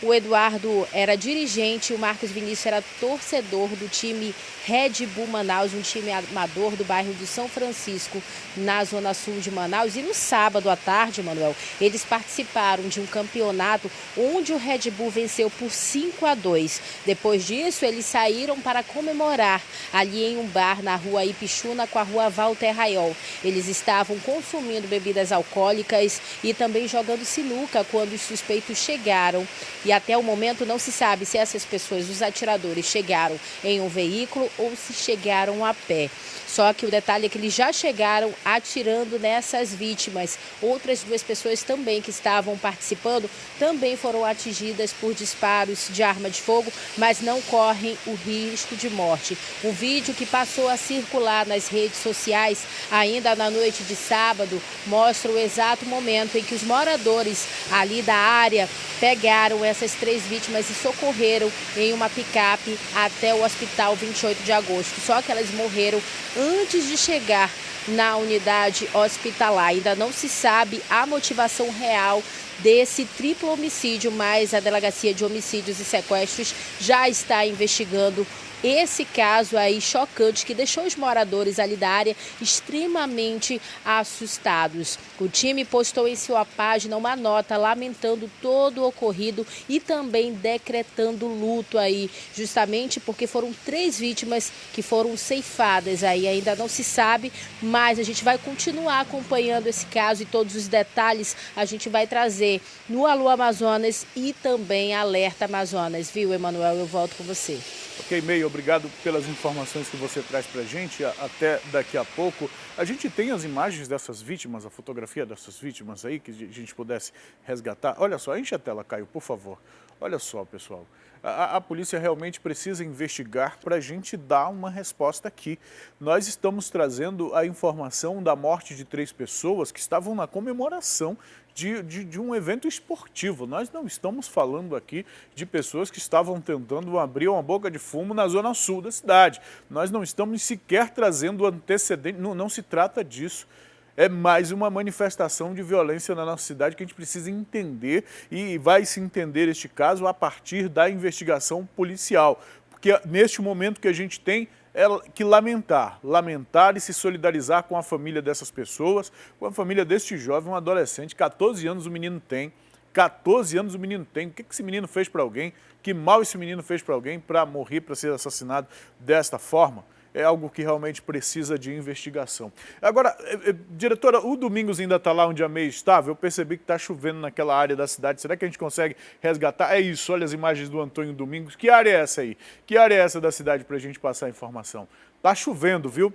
o Eduardo era dirigente, o Marcos Vinícius era torcedor do time Red Bull Manaus, um time amador do bairro do São Francisco, na zona sul de Manaus. E no sábado à tarde, Manuel, eles participaram de um campeonato onde o Red Bull venceu por 5-2. Depois disso, eles saíram para comemorar ali em um bar na rua Ipixuna com a rua Walter Raiol. Eles estavam consumindo bebidas alcoólicas e também jogando sinuca quando os suspeitos chegaram. E até o momento não se sabe se essas pessoas, os atiradores, chegaram em um veículo ou se chegaram a pé. Só que o detalhe é que eles já chegaram atirando nessas vítimas. Outras 2 pessoas também que estavam participando também foram atingidas por disparos de arma de fogo, mas não correm o risco de morte. Um vídeo que passou a circular nas redes sociais ainda na noite de sábado mostra o exato momento em que os moradores ali da área pegaram essas 3 vítimas e socorreram em uma picape até o hospital 28 de agosto. Só que elas morreram antes de chegar na unidade hospitalar. Ainda não se sabe a motivação real desse triplo homicídio, mas a Delegacia de Homicídios e Sequestros já está investigando esse caso aí chocante que deixou os moradores ali da área extremamente assustados. O time postou em sua página uma nota lamentando todo o ocorrido e também decretando luto aí, justamente porque foram 3 vítimas que foram ceifadas aí. Ainda não se sabe, mas a gente vai continuar acompanhando esse caso e todos os detalhes a gente vai trazer no Alô Amazonas e também Alerta Amazonas. Viu, Emanuel? Eu volto com você. Ok, Mei, obrigado pelas informações que você traz para a gente. Até daqui a pouco. A gente tem as imagens dessas vítimas, a fotografia dessas vítimas aí, que a gente pudesse resgatar. Olha só, enche a tela, Caio, por favor. Olha só, pessoal, a polícia realmente precisa investigar para a gente dar uma resposta aqui. Nós estamos trazendo a informação da morte de 3 pessoas que estavam na comemoração de um evento esportivo. Nós não estamos falando aqui de pessoas que estavam tentando abrir uma boca de fumo na zona sul da cidade. Nós não estamos sequer trazendo antecedente, não se trata disso. É mais uma manifestação de violência na nossa cidade que a gente precisa entender, e vai se entender este caso a partir da investigação policial. Porque neste momento que a gente tem é que lamentar e se solidarizar com a família dessas pessoas, com a família deste jovem, um adolescente, 14 anos o menino tem. 14 anos o menino tem. O que esse menino fez para alguém? Que mal esse menino fez para alguém para morrer, para ser assassinado desta forma? É algo que realmente precisa de investigação. Agora, diretora, o Domingos ainda está lá onde a May estava? Eu percebi que está chovendo naquela área da cidade. Será que a gente consegue resgatar? É isso, olha as imagens do Antônio Domingos. Que área é essa aí? Que área é essa da cidade para a gente passar a informação? Está chovendo, viu?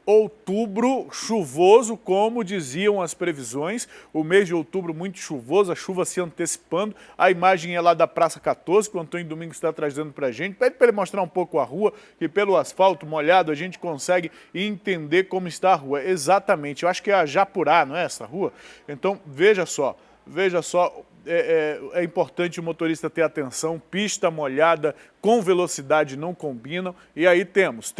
Outubro chuvoso, como diziam as previsões, o mês de outubro muito chuvoso, a chuva se antecipando. A imagem é lá da Praça 14, que o Antônio Domingos está trazendo para a gente. Pede para ele mostrar um pouco a rua, que pelo asfalto molhado a gente consegue entender como está a rua. Exatamente, eu acho que é a Japurá, não é essa rua? Então, veja só, é importante o motorista ter atenção, pista molhada com velocidade não combinam. E aí temos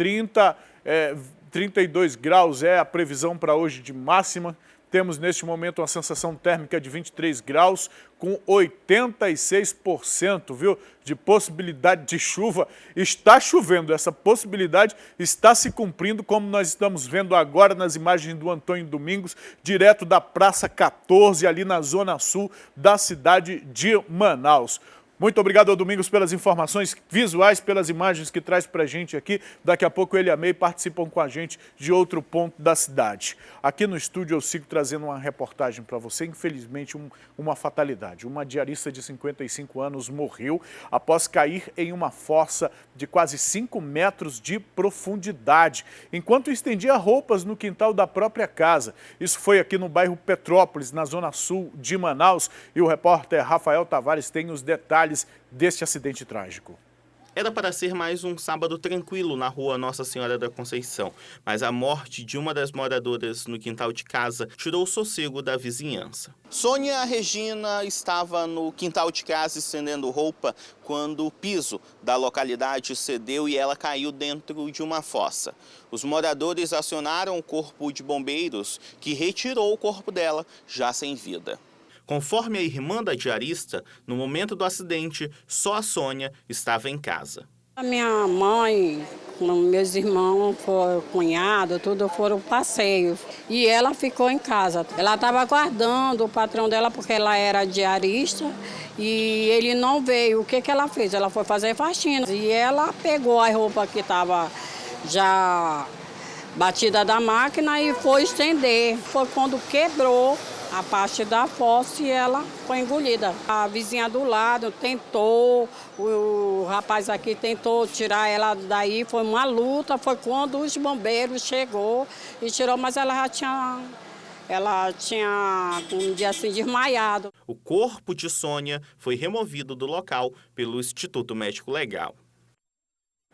32 graus é a previsão para hoje de máxima. Temos neste momento uma sensação térmica de 23 graus, com 86%, viu, de possibilidade de chuva. Está chovendo, essa possibilidade está se cumprindo, como nós estamos vendo agora nas imagens do Antônio Domingos, direto da Praça 14, ali na zona sul da cidade de Manaus. Muito obrigado ao Domingos pelas informações visuais, pelas imagens que traz para a gente aqui. Daqui a pouco ele e a May participam com a gente de outro ponto da cidade. Aqui no estúdio eu sigo trazendo uma reportagem para você. Infelizmente, uma fatalidade. Uma diarista de 55 anos morreu após cair em uma fossa de quase 5 metros de profundidade, enquanto estendia roupas no quintal da própria casa. Isso foi aqui no bairro Petrópolis, na zona sul de Manaus. E o repórter Rafael Tavares tem os detalhes deste acidente trágico. Era para ser mais um sábado tranquilo na rua Nossa Senhora da Conceição, mas a morte de uma das moradoras no quintal de casa tirou o sossego da vizinhança. Sônia Regina estava no quintal de casa estendendo roupa quando o piso da localidade cedeu e ela caiu dentro de uma fossa. Os moradores acionaram o corpo de bombeiros, que retirou o corpo dela já sem vida. Conforme a irmã da diarista, no momento do acidente, só a Sônia estava em casa. A minha mãe, meus irmãos, cunhado, tudo foram passeio. E ela ficou em casa. Ela estava aguardando o patrão dela porque ela era diarista e ele não veio. O que ela fez? Ela foi fazer faxina e ela pegou a roupa que estava já batida da máquina e foi estender. Foi quando quebrou a parte da fossa e ela foi engolida. A vizinha do lado tentou, o rapaz aqui tentou tirar ela daí, foi uma luta, foi quando os bombeiros chegou e tirou, mas ela tinha, um dia assim, desmaiado. O corpo de Sônia foi removido do local pelo Instituto Médico Legal.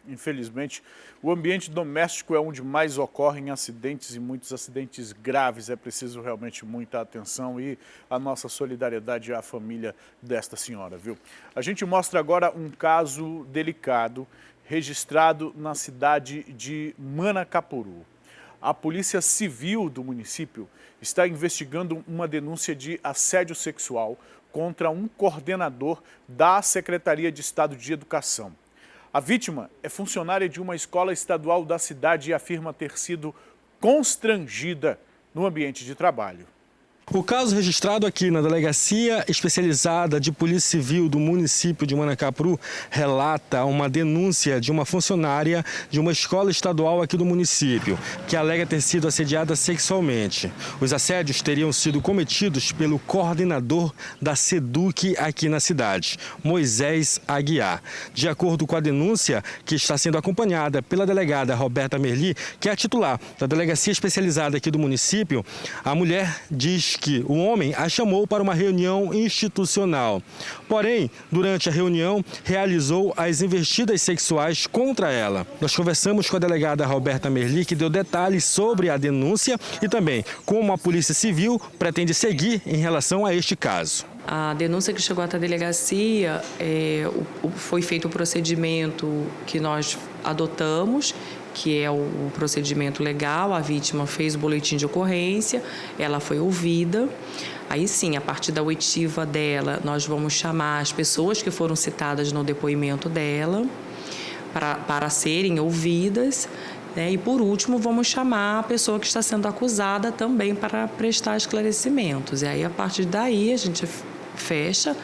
Infelizmente, o ambiente doméstico é onde mais ocorrem acidentes e muitos acidentes graves. É preciso realmente muita atenção e a nossa solidariedade à família desta senhora, viu? A gente mostra agora um caso delicado registrado na cidade de Manacapuru. A Polícia Civil do município está investigando uma denúncia de assédio sexual contra um coordenador da Secretaria de Estado de Educação. A vítima é funcionária de uma escola estadual da cidade e afirma ter sido constrangida no ambiente de trabalho. O caso registrado aqui na Delegacia Especializada de Polícia Civil do município de Manacapuru relata uma denúncia de uma funcionária de uma escola estadual aqui do município, que alega ter sido assediada sexualmente. Os assédios teriam sido cometidos pelo coordenador da SEDUC aqui na cidade, Moisés Aguiar. De acordo com a denúncia, que está sendo acompanhada pela delegada Roberta Merli, que é a titular da Delegacia Especializada aqui do município, a mulher diz que o homem a chamou para uma reunião institucional. Porém, durante a reunião, realizou as investidas sexuais contra ela. Nós conversamos com a delegada Roberta Merli, que deu detalhes sobre a denúncia e também como a Polícia Civil pretende seguir em relação a este caso. A denúncia que chegou até a delegacia, foi feito o procedimento que nós adotamos, que é o procedimento legal. A vítima fez o boletim de ocorrência, ela foi ouvida. Aí sim, a partir da oitiva dela, nós vamos chamar as pessoas que foram citadas no depoimento dela para serem ouvidas. E, por último, vamos chamar a pessoa que está sendo acusada também para prestar esclarecimentos. E aí, a partir daí, a gente fecha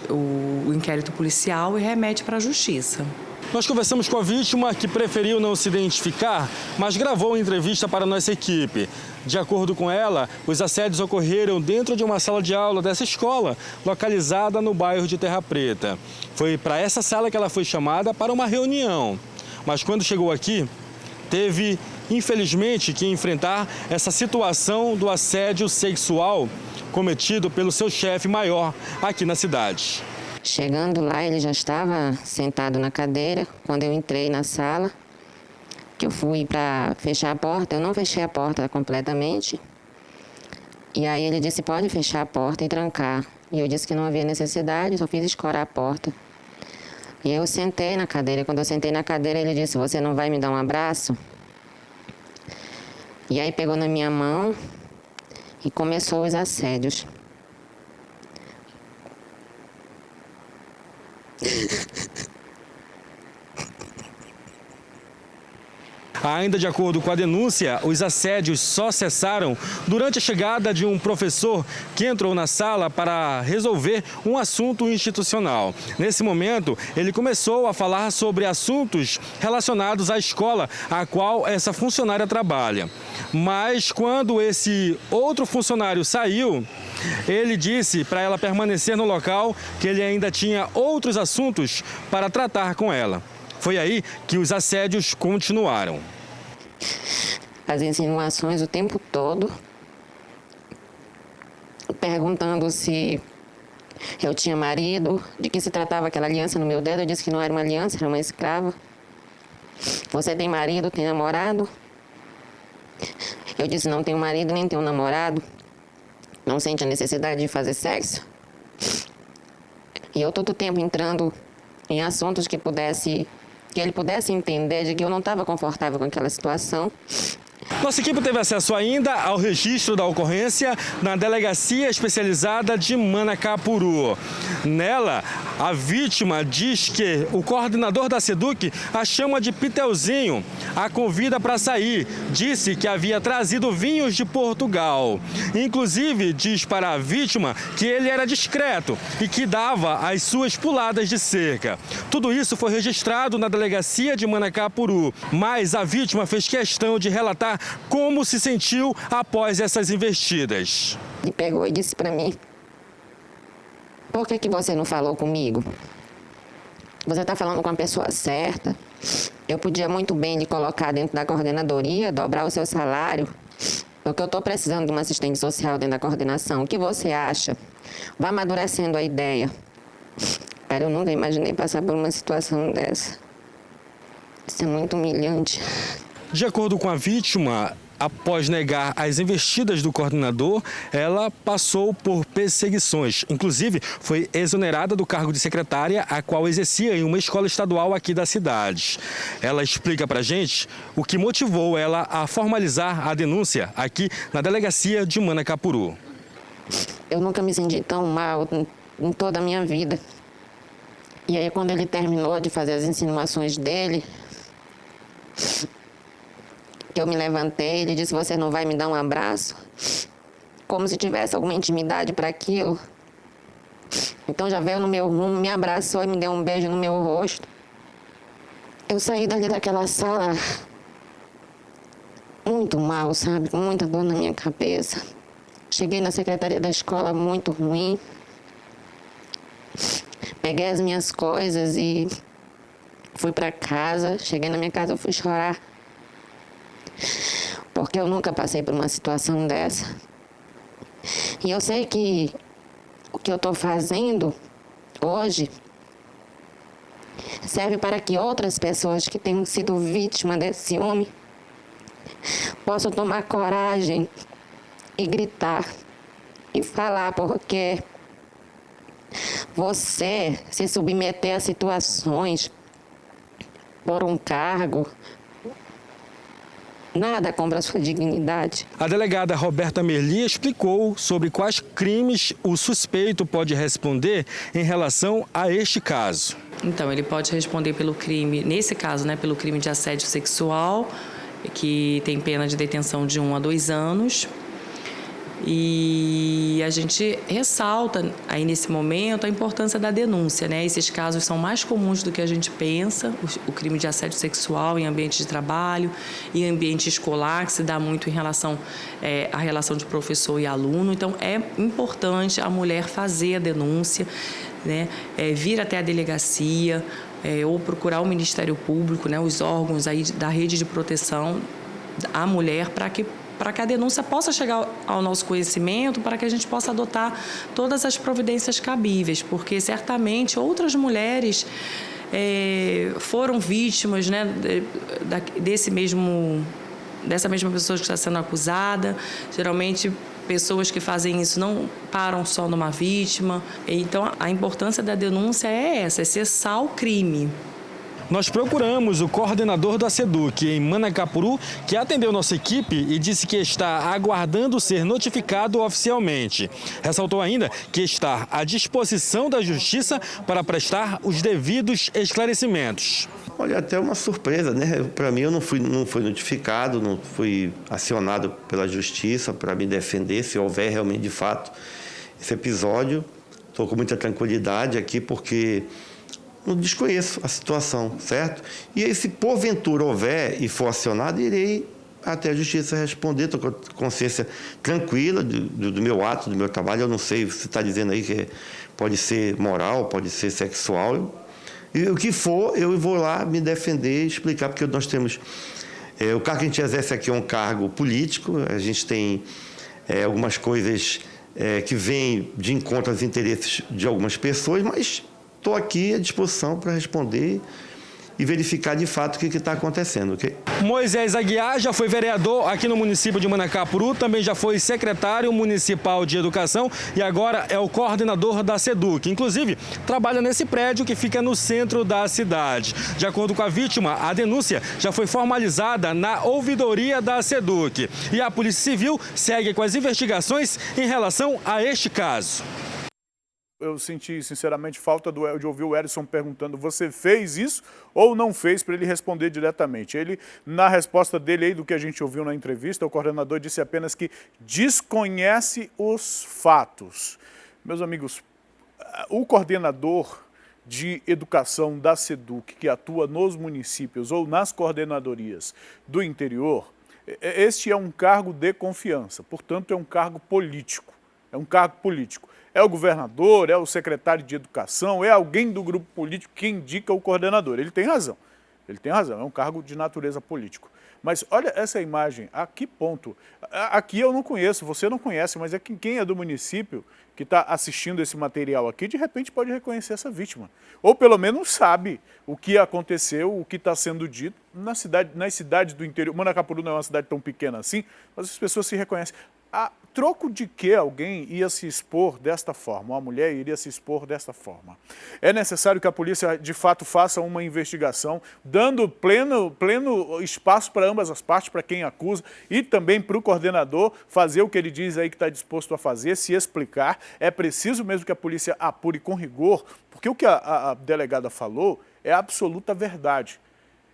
o inquérito policial e remete para a Justiça. Nós conversamos com a vítima, que preferiu não se identificar, mas gravou a entrevista para a nossa equipe. De acordo com ela, os assédios ocorreram dentro de uma sala de aula dessa escola, localizada no bairro de Terra Preta. Foi para essa sala que ela foi chamada para uma reunião. Mas quando chegou aqui, teve, infelizmente, que enfrentar essa situação do assédio sexual cometido pelo seu chefe maior aqui na cidade. Chegando lá, ele já estava sentado na cadeira. Quando eu entrei na sala, que eu fui para fechar a porta, eu não fechei a porta completamente. E aí ele disse, pode fechar a porta e trancar. E eu disse que não havia necessidade, só fiz escorar a porta. E eu sentei na cadeira. Quando eu sentei na cadeira, ele disse, você não vai me dar um abraço? E aí pegou na minha mão e começou os assédios. Ainda de acordo com a denúncia, os assédios só cessaram durante a chegada de um professor que entrou na sala para resolver um assunto institucional. Nesse momento, ele começou a falar sobre assuntos relacionados à escola a qual essa funcionária trabalha. Mas quando esse outro funcionário saiu, ele disse para ela permanecer no local, que ele ainda tinha outros assuntos para tratar com ela. Foi aí que os assédios continuaram. As insinuações o tempo todo, perguntando se eu tinha marido, de que se tratava aquela aliança no meu dedo. Eu disse que não era uma aliança, era uma escrava. Você tem marido, tem namorado? Eu disse, não tenho marido, nem tenho namorado. Não sente a necessidade de fazer sexo? E eu todo o tempo entrando em assuntos que ele pudesse entender de que eu não estava confortável com aquela situação. Nossa equipe teve acesso ainda ao registro da ocorrência na Delegacia Especializada de Manacapuru. Nela, a vítima diz que o coordenador da SEDUC a chama de Piteuzinho, a convida para sair. Disse que havia trazido vinhos de Portugal. Inclusive, diz para a vítima que ele era discreto e que dava as suas puladas de cerca. Tudo isso foi registrado na Delegacia de Manacapuru, mas a vítima fez questão de relatar como se sentiu após essas investidas. Ele pegou e disse para mim, por que você não falou comigo? Você está falando com a pessoa certa. Eu podia muito bem lhe colocar dentro da coordenadoria, dobrar o seu salário, porque eu estou precisando de uma assistente social dentro da coordenação. O que você acha? Vai amadurecendo a ideia. Cara, eu nunca imaginei passar por uma situação dessa. Isso é muito humilhante. De acordo com a vítima, após negar as investidas do coordenador, ela passou por perseguições. Inclusive, foi exonerada do cargo de secretária, a qual exercia em uma escola estadual aqui da cidade. Ela explica pra gente o que motivou ela a formalizar a denúncia aqui na Delegacia de Manacapuru. Eu nunca me senti tão mal em toda a minha vida. E aí, quando ele terminou de fazer as insinuações dele, eu me levantei, ele disse, você não vai me dar um abraço? Como se tivesse alguma intimidade para aquilo. Então já veio no meu rumo, me abraçou e me deu um beijo no meu rosto. Eu saí dali daquela sala muito mal, sabe? Com muita dor na minha cabeça. Cheguei na secretaria da escola muito ruim. Peguei as minhas coisas e fui para casa. Cheguei na minha casa, eu fui chorar. Porque eu nunca passei por uma situação dessa. E eu sei que o que eu estou fazendo hoje serve para que outras pessoas que tenham sido vítimas desse homem possam tomar coragem e gritar e falar, porque você se submeter a situações por um cargo, nada contra a sua dignidade. A delegada Roberta Merli explicou sobre quais crimes o suspeito pode responder em relação a este caso. Então, ele pode responder pelo crime, nesse caso, né, pelo crime de assédio sexual, que tem pena de detenção de 1 a 2 anos. E a gente ressalta aí nesse momento a importância da denúncia, né? Esses casos são mais comuns do que a gente pensa, o crime de assédio sexual em ambiente de trabalho e ambiente escolar, que se dá muito em relação à relação de professor e aluno. Então, é importante a mulher fazer a denúncia, né? Vir até a delegacia ou procurar o Ministério Público, né? Os órgãos aí da rede de proteção à mulher, para que a denúncia possa chegar ao nosso conhecimento, para que a gente possa adotar todas as providências cabíveis, porque certamente outras mulheres foram vítimas, né, dessa mesma pessoa que está sendo acusada. Geralmente, pessoas que fazem isso não param só numa vítima. Então, a importância da denúncia é essa, é cessar o crime. Nós procuramos o coordenador da SEDUC em Manacapuru, que atendeu nossa equipe e disse que está aguardando ser notificado oficialmente. Ressaltou ainda que está à disposição da Justiça para prestar os devidos esclarecimentos. Olha, até uma surpresa, né? Para mim, eu não fui notificado, não fui acionado pela Justiça para me defender, se houver realmente, de fato, esse episódio. Estou com muita tranquilidade aqui, porque não desconheço a situação, certo? E aí, se porventura houver e for acionado, irei até a Justiça responder. Estou com a consciência tranquila do meu ato, do meu trabalho. Eu não sei, você está dizendo aí que pode ser moral, pode ser sexual. E o que for, eu vou lá me defender e explicar, porque nós temos... o cargo que a gente exerce aqui é um cargo político, a gente tem algumas coisas que vêm de encontro aos interesses de algumas pessoas, mas estou aqui à disposição para responder e verificar de fato o que está acontecendo, ok? Moisés Aguiar já foi vereador aqui no município de Manacapuru, também já foi secretário municipal de educação e agora é o coordenador da SEDUC. Inclusive, trabalha nesse prédio que fica no centro da cidade. De acordo com a vítima, a denúncia já foi formalizada na ouvidoria da SEDUC. E a Polícia Civil segue com as investigações em relação a este caso. Eu senti, sinceramente, falta de ouvir o Edson perguntando: você fez isso ou não fez, para ele responder diretamente. Ele, na resposta dele aí do que a gente ouviu na entrevista, o coordenador disse apenas que desconhece os fatos. Meus amigos, o coordenador de educação da SEDUC, que atua nos municípios ou nas coordenadorias do interior, este é um cargo de confiança, portanto é um cargo político. É um cargo político. É o governador, é o secretário de educação, é alguém do grupo político que indica o coordenador. Ele tem razão, é um cargo de natureza político. Mas olha essa imagem, a que ponto? Aqui eu não conheço, você não conhece, mas é que quem é do município que está assistindo esse material aqui, de repente pode reconhecer essa vítima. Ou pelo menos sabe o que aconteceu, o que está sendo dito nas cidades do interior. Manacapuru não é uma cidade tão pequena assim, mas as pessoas se reconhecem. A troco de que alguém ia se expor desta forma, uma mulher iria se expor desta forma? É necessário que a polícia, de fato, faça uma investigação, dando pleno espaço para ambas as partes, para quem acusa e também para o coordenador fazer o que ele diz aí que está disposto a fazer, se explicar. É preciso mesmo que a polícia apure com rigor, porque o que a delegada falou é a absoluta verdade.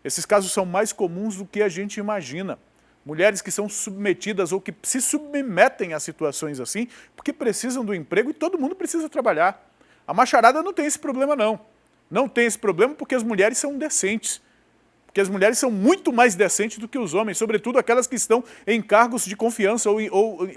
Esses casos são mais comuns do que a gente imagina. Mulheres que são submetidas ou que se submetem a situações assim, porque precisam do emprego e todo mundo precisa trabalhar. A macharada não tem esse problema, não. Não tem esse problema porque as mulheres são decentes. Porque as mulheres são muito mais decentes do que os homens, sobretudo aquelas que estão em cargos de confiança ou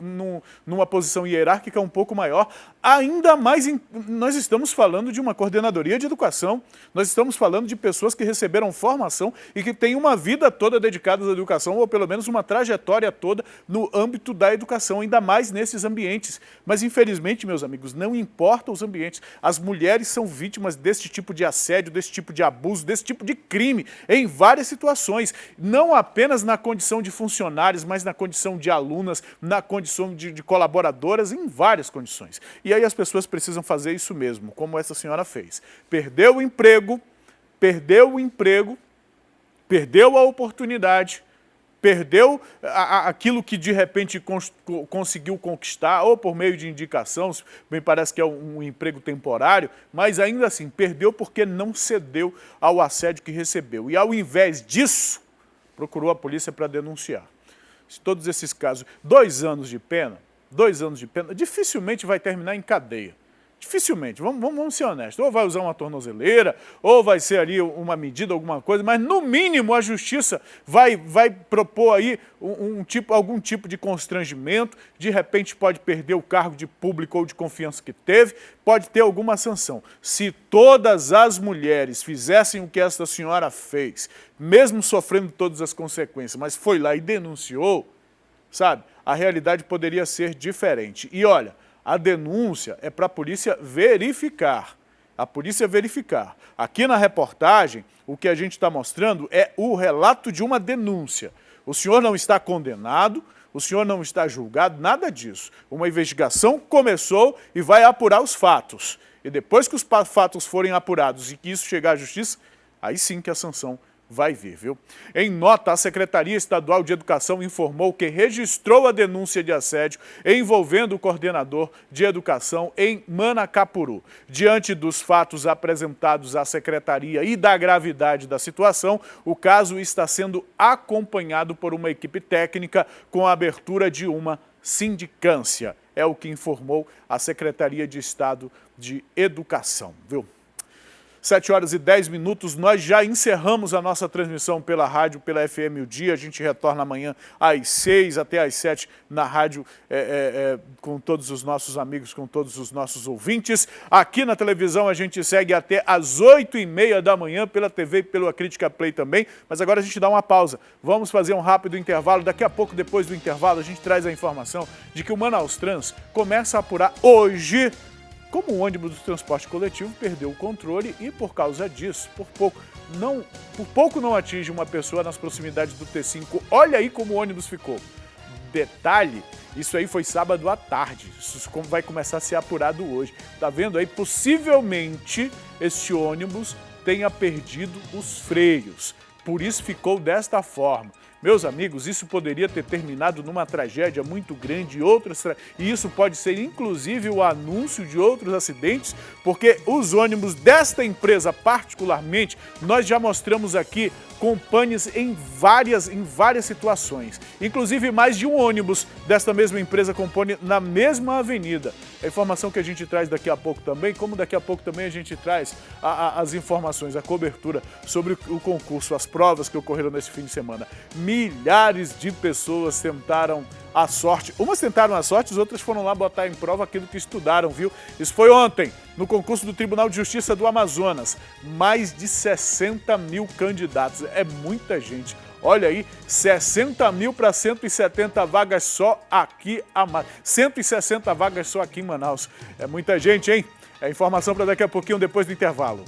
numa posição hierárquica um pouco maior. Ainda mais, nós estamos falando de uma coordenadoria de educação, nós estamos falando de pessoas que receberam formação e que têm uma vida toda dedicada à educação, ou pelo menos uma trajetória toda no âmbito da educação, ainda mais nesses ambientes. Mas, infelizmente, meus amigos, não importa os ambientes, as mulheres são vítimas desse tipo de assédio, desse tipo de abuso, desse tipo de crime, em várias situações, não apenas na condição de funcionários, mas na condição de alunas, na condição de colaboradoras, em várias condições. E aí as pessoas precisam fazer isso mesmo, como essa senhora fez. Perdeu o emprego, perdeu a oportunidade, perdeu aquilo que de repente conseguiu conquistar, ou por meio de indicação, me parece que é um emprego temporário, mas ainda assim, perdeu porque não cedeu ao assédio que recebeu. E ao invés disso, procurou a polícia para denunciar. Todos esses casos, 2 anos de pena, dificilmente vai terminar em cadeia. Dificilmente, vamos ser honestos, ou vai usar uma tornozeleira, ou vai ser ali uma medida, alguma coisa, mas no mínimo a justiça vai propor aí algum tipo de constrangimento, de repente pode perder o cargo de público ou de confiança que teve, pode ter alguma sanção. Se todas as mulheres fizessem o que esta senhora fez, mesmo sofrendo todas as consequências, mas foi lá e denunciou, sabe, a realidade poderia ser diferente. E olha, a denúncia é para a polícia verificar. A polícia verificar. Aqui na reportagem, o que a gente está mostrando é o relato de uma denúncia. O senhor não está condenado, o senhor não está julgado, nada disso. Uma investigação começou e vai apurar os fatos. E depois que os fatos forem apurados e que isso chegar à justiça, aí sim que a sanção vai vir, viu? Em nota, a Secretaria Estadual de Educação informou que registrou a denúncia de assédio envolvendo o coordenador de educação em Manacapuru. Diante dos fatos apresentados à Secretaria e da gravidade da situação, o caso está sendo acompanhado por uma equipe técnica com a abertura de uma sindicância. É o que informou a Secretaria de Estado de Educação, viu? 7h10, nós já encerramos a nossa transmissão pela rádio, pela FM O Dia. A gente retorna amanhã às 6 até às 7 na rádio com todos os nossos amigos, com todos os nossos ouvintes. Aqui na televisão a gente segue até às 8h30 da manhã pela TV e pela Crítica Play também. Mas agora a gente dá uma pausa. Vamos fazer um rápido intervalo. Daqui a pouco, depois do intervalo, a gente traz a informação de que o Manaus Trans começa a apurar hoje como o ônibus do transporte coletivo perdeu o controle e, por causa disso, por pouco não atinge uma pessoa nas proximidades do T5. Olha aí como o ônibus ficou. Detalhe, isso aí foi sábado à tarde, isso vai começar a ser apurado hoje. Tá vendo aí? Possivelmente este ônibus tenha perdido os freios, por isso ficou desta forma. Meus amigos, isso poderia ter terminado numa tragédia muito grande e isso pode ser inclusive o anúncio de outros acidentes, porque os ônibus desta empresa particularmente, nós já mostramos aqui com panes em várias situações. Inclusive mais de um ônibus desta mesma empresa com pane na mesma avenida. A informação que a gente traz daqui a pouco também, como daqui a pouco também a gente traz as informações, a cobertura sobre o concurso, as provas que ocorreram nesse fim de semana. Milhares de pessoas tentaram a sorte. Umas tentaram a sorte, as outras foram lá botar em prova aquilo que estudaram, viu? Isso foi ontem, no concurso do Tribunal de Justiça do Amazonas. Mais de 60 mil candidatos. É muita gente. Olha aí, 60 mil para 170 vagas só aqui, 160 vagas só aqui em Manaus. É muita gente, hein? É informação para daqui a pouquinho, depois do intervalo.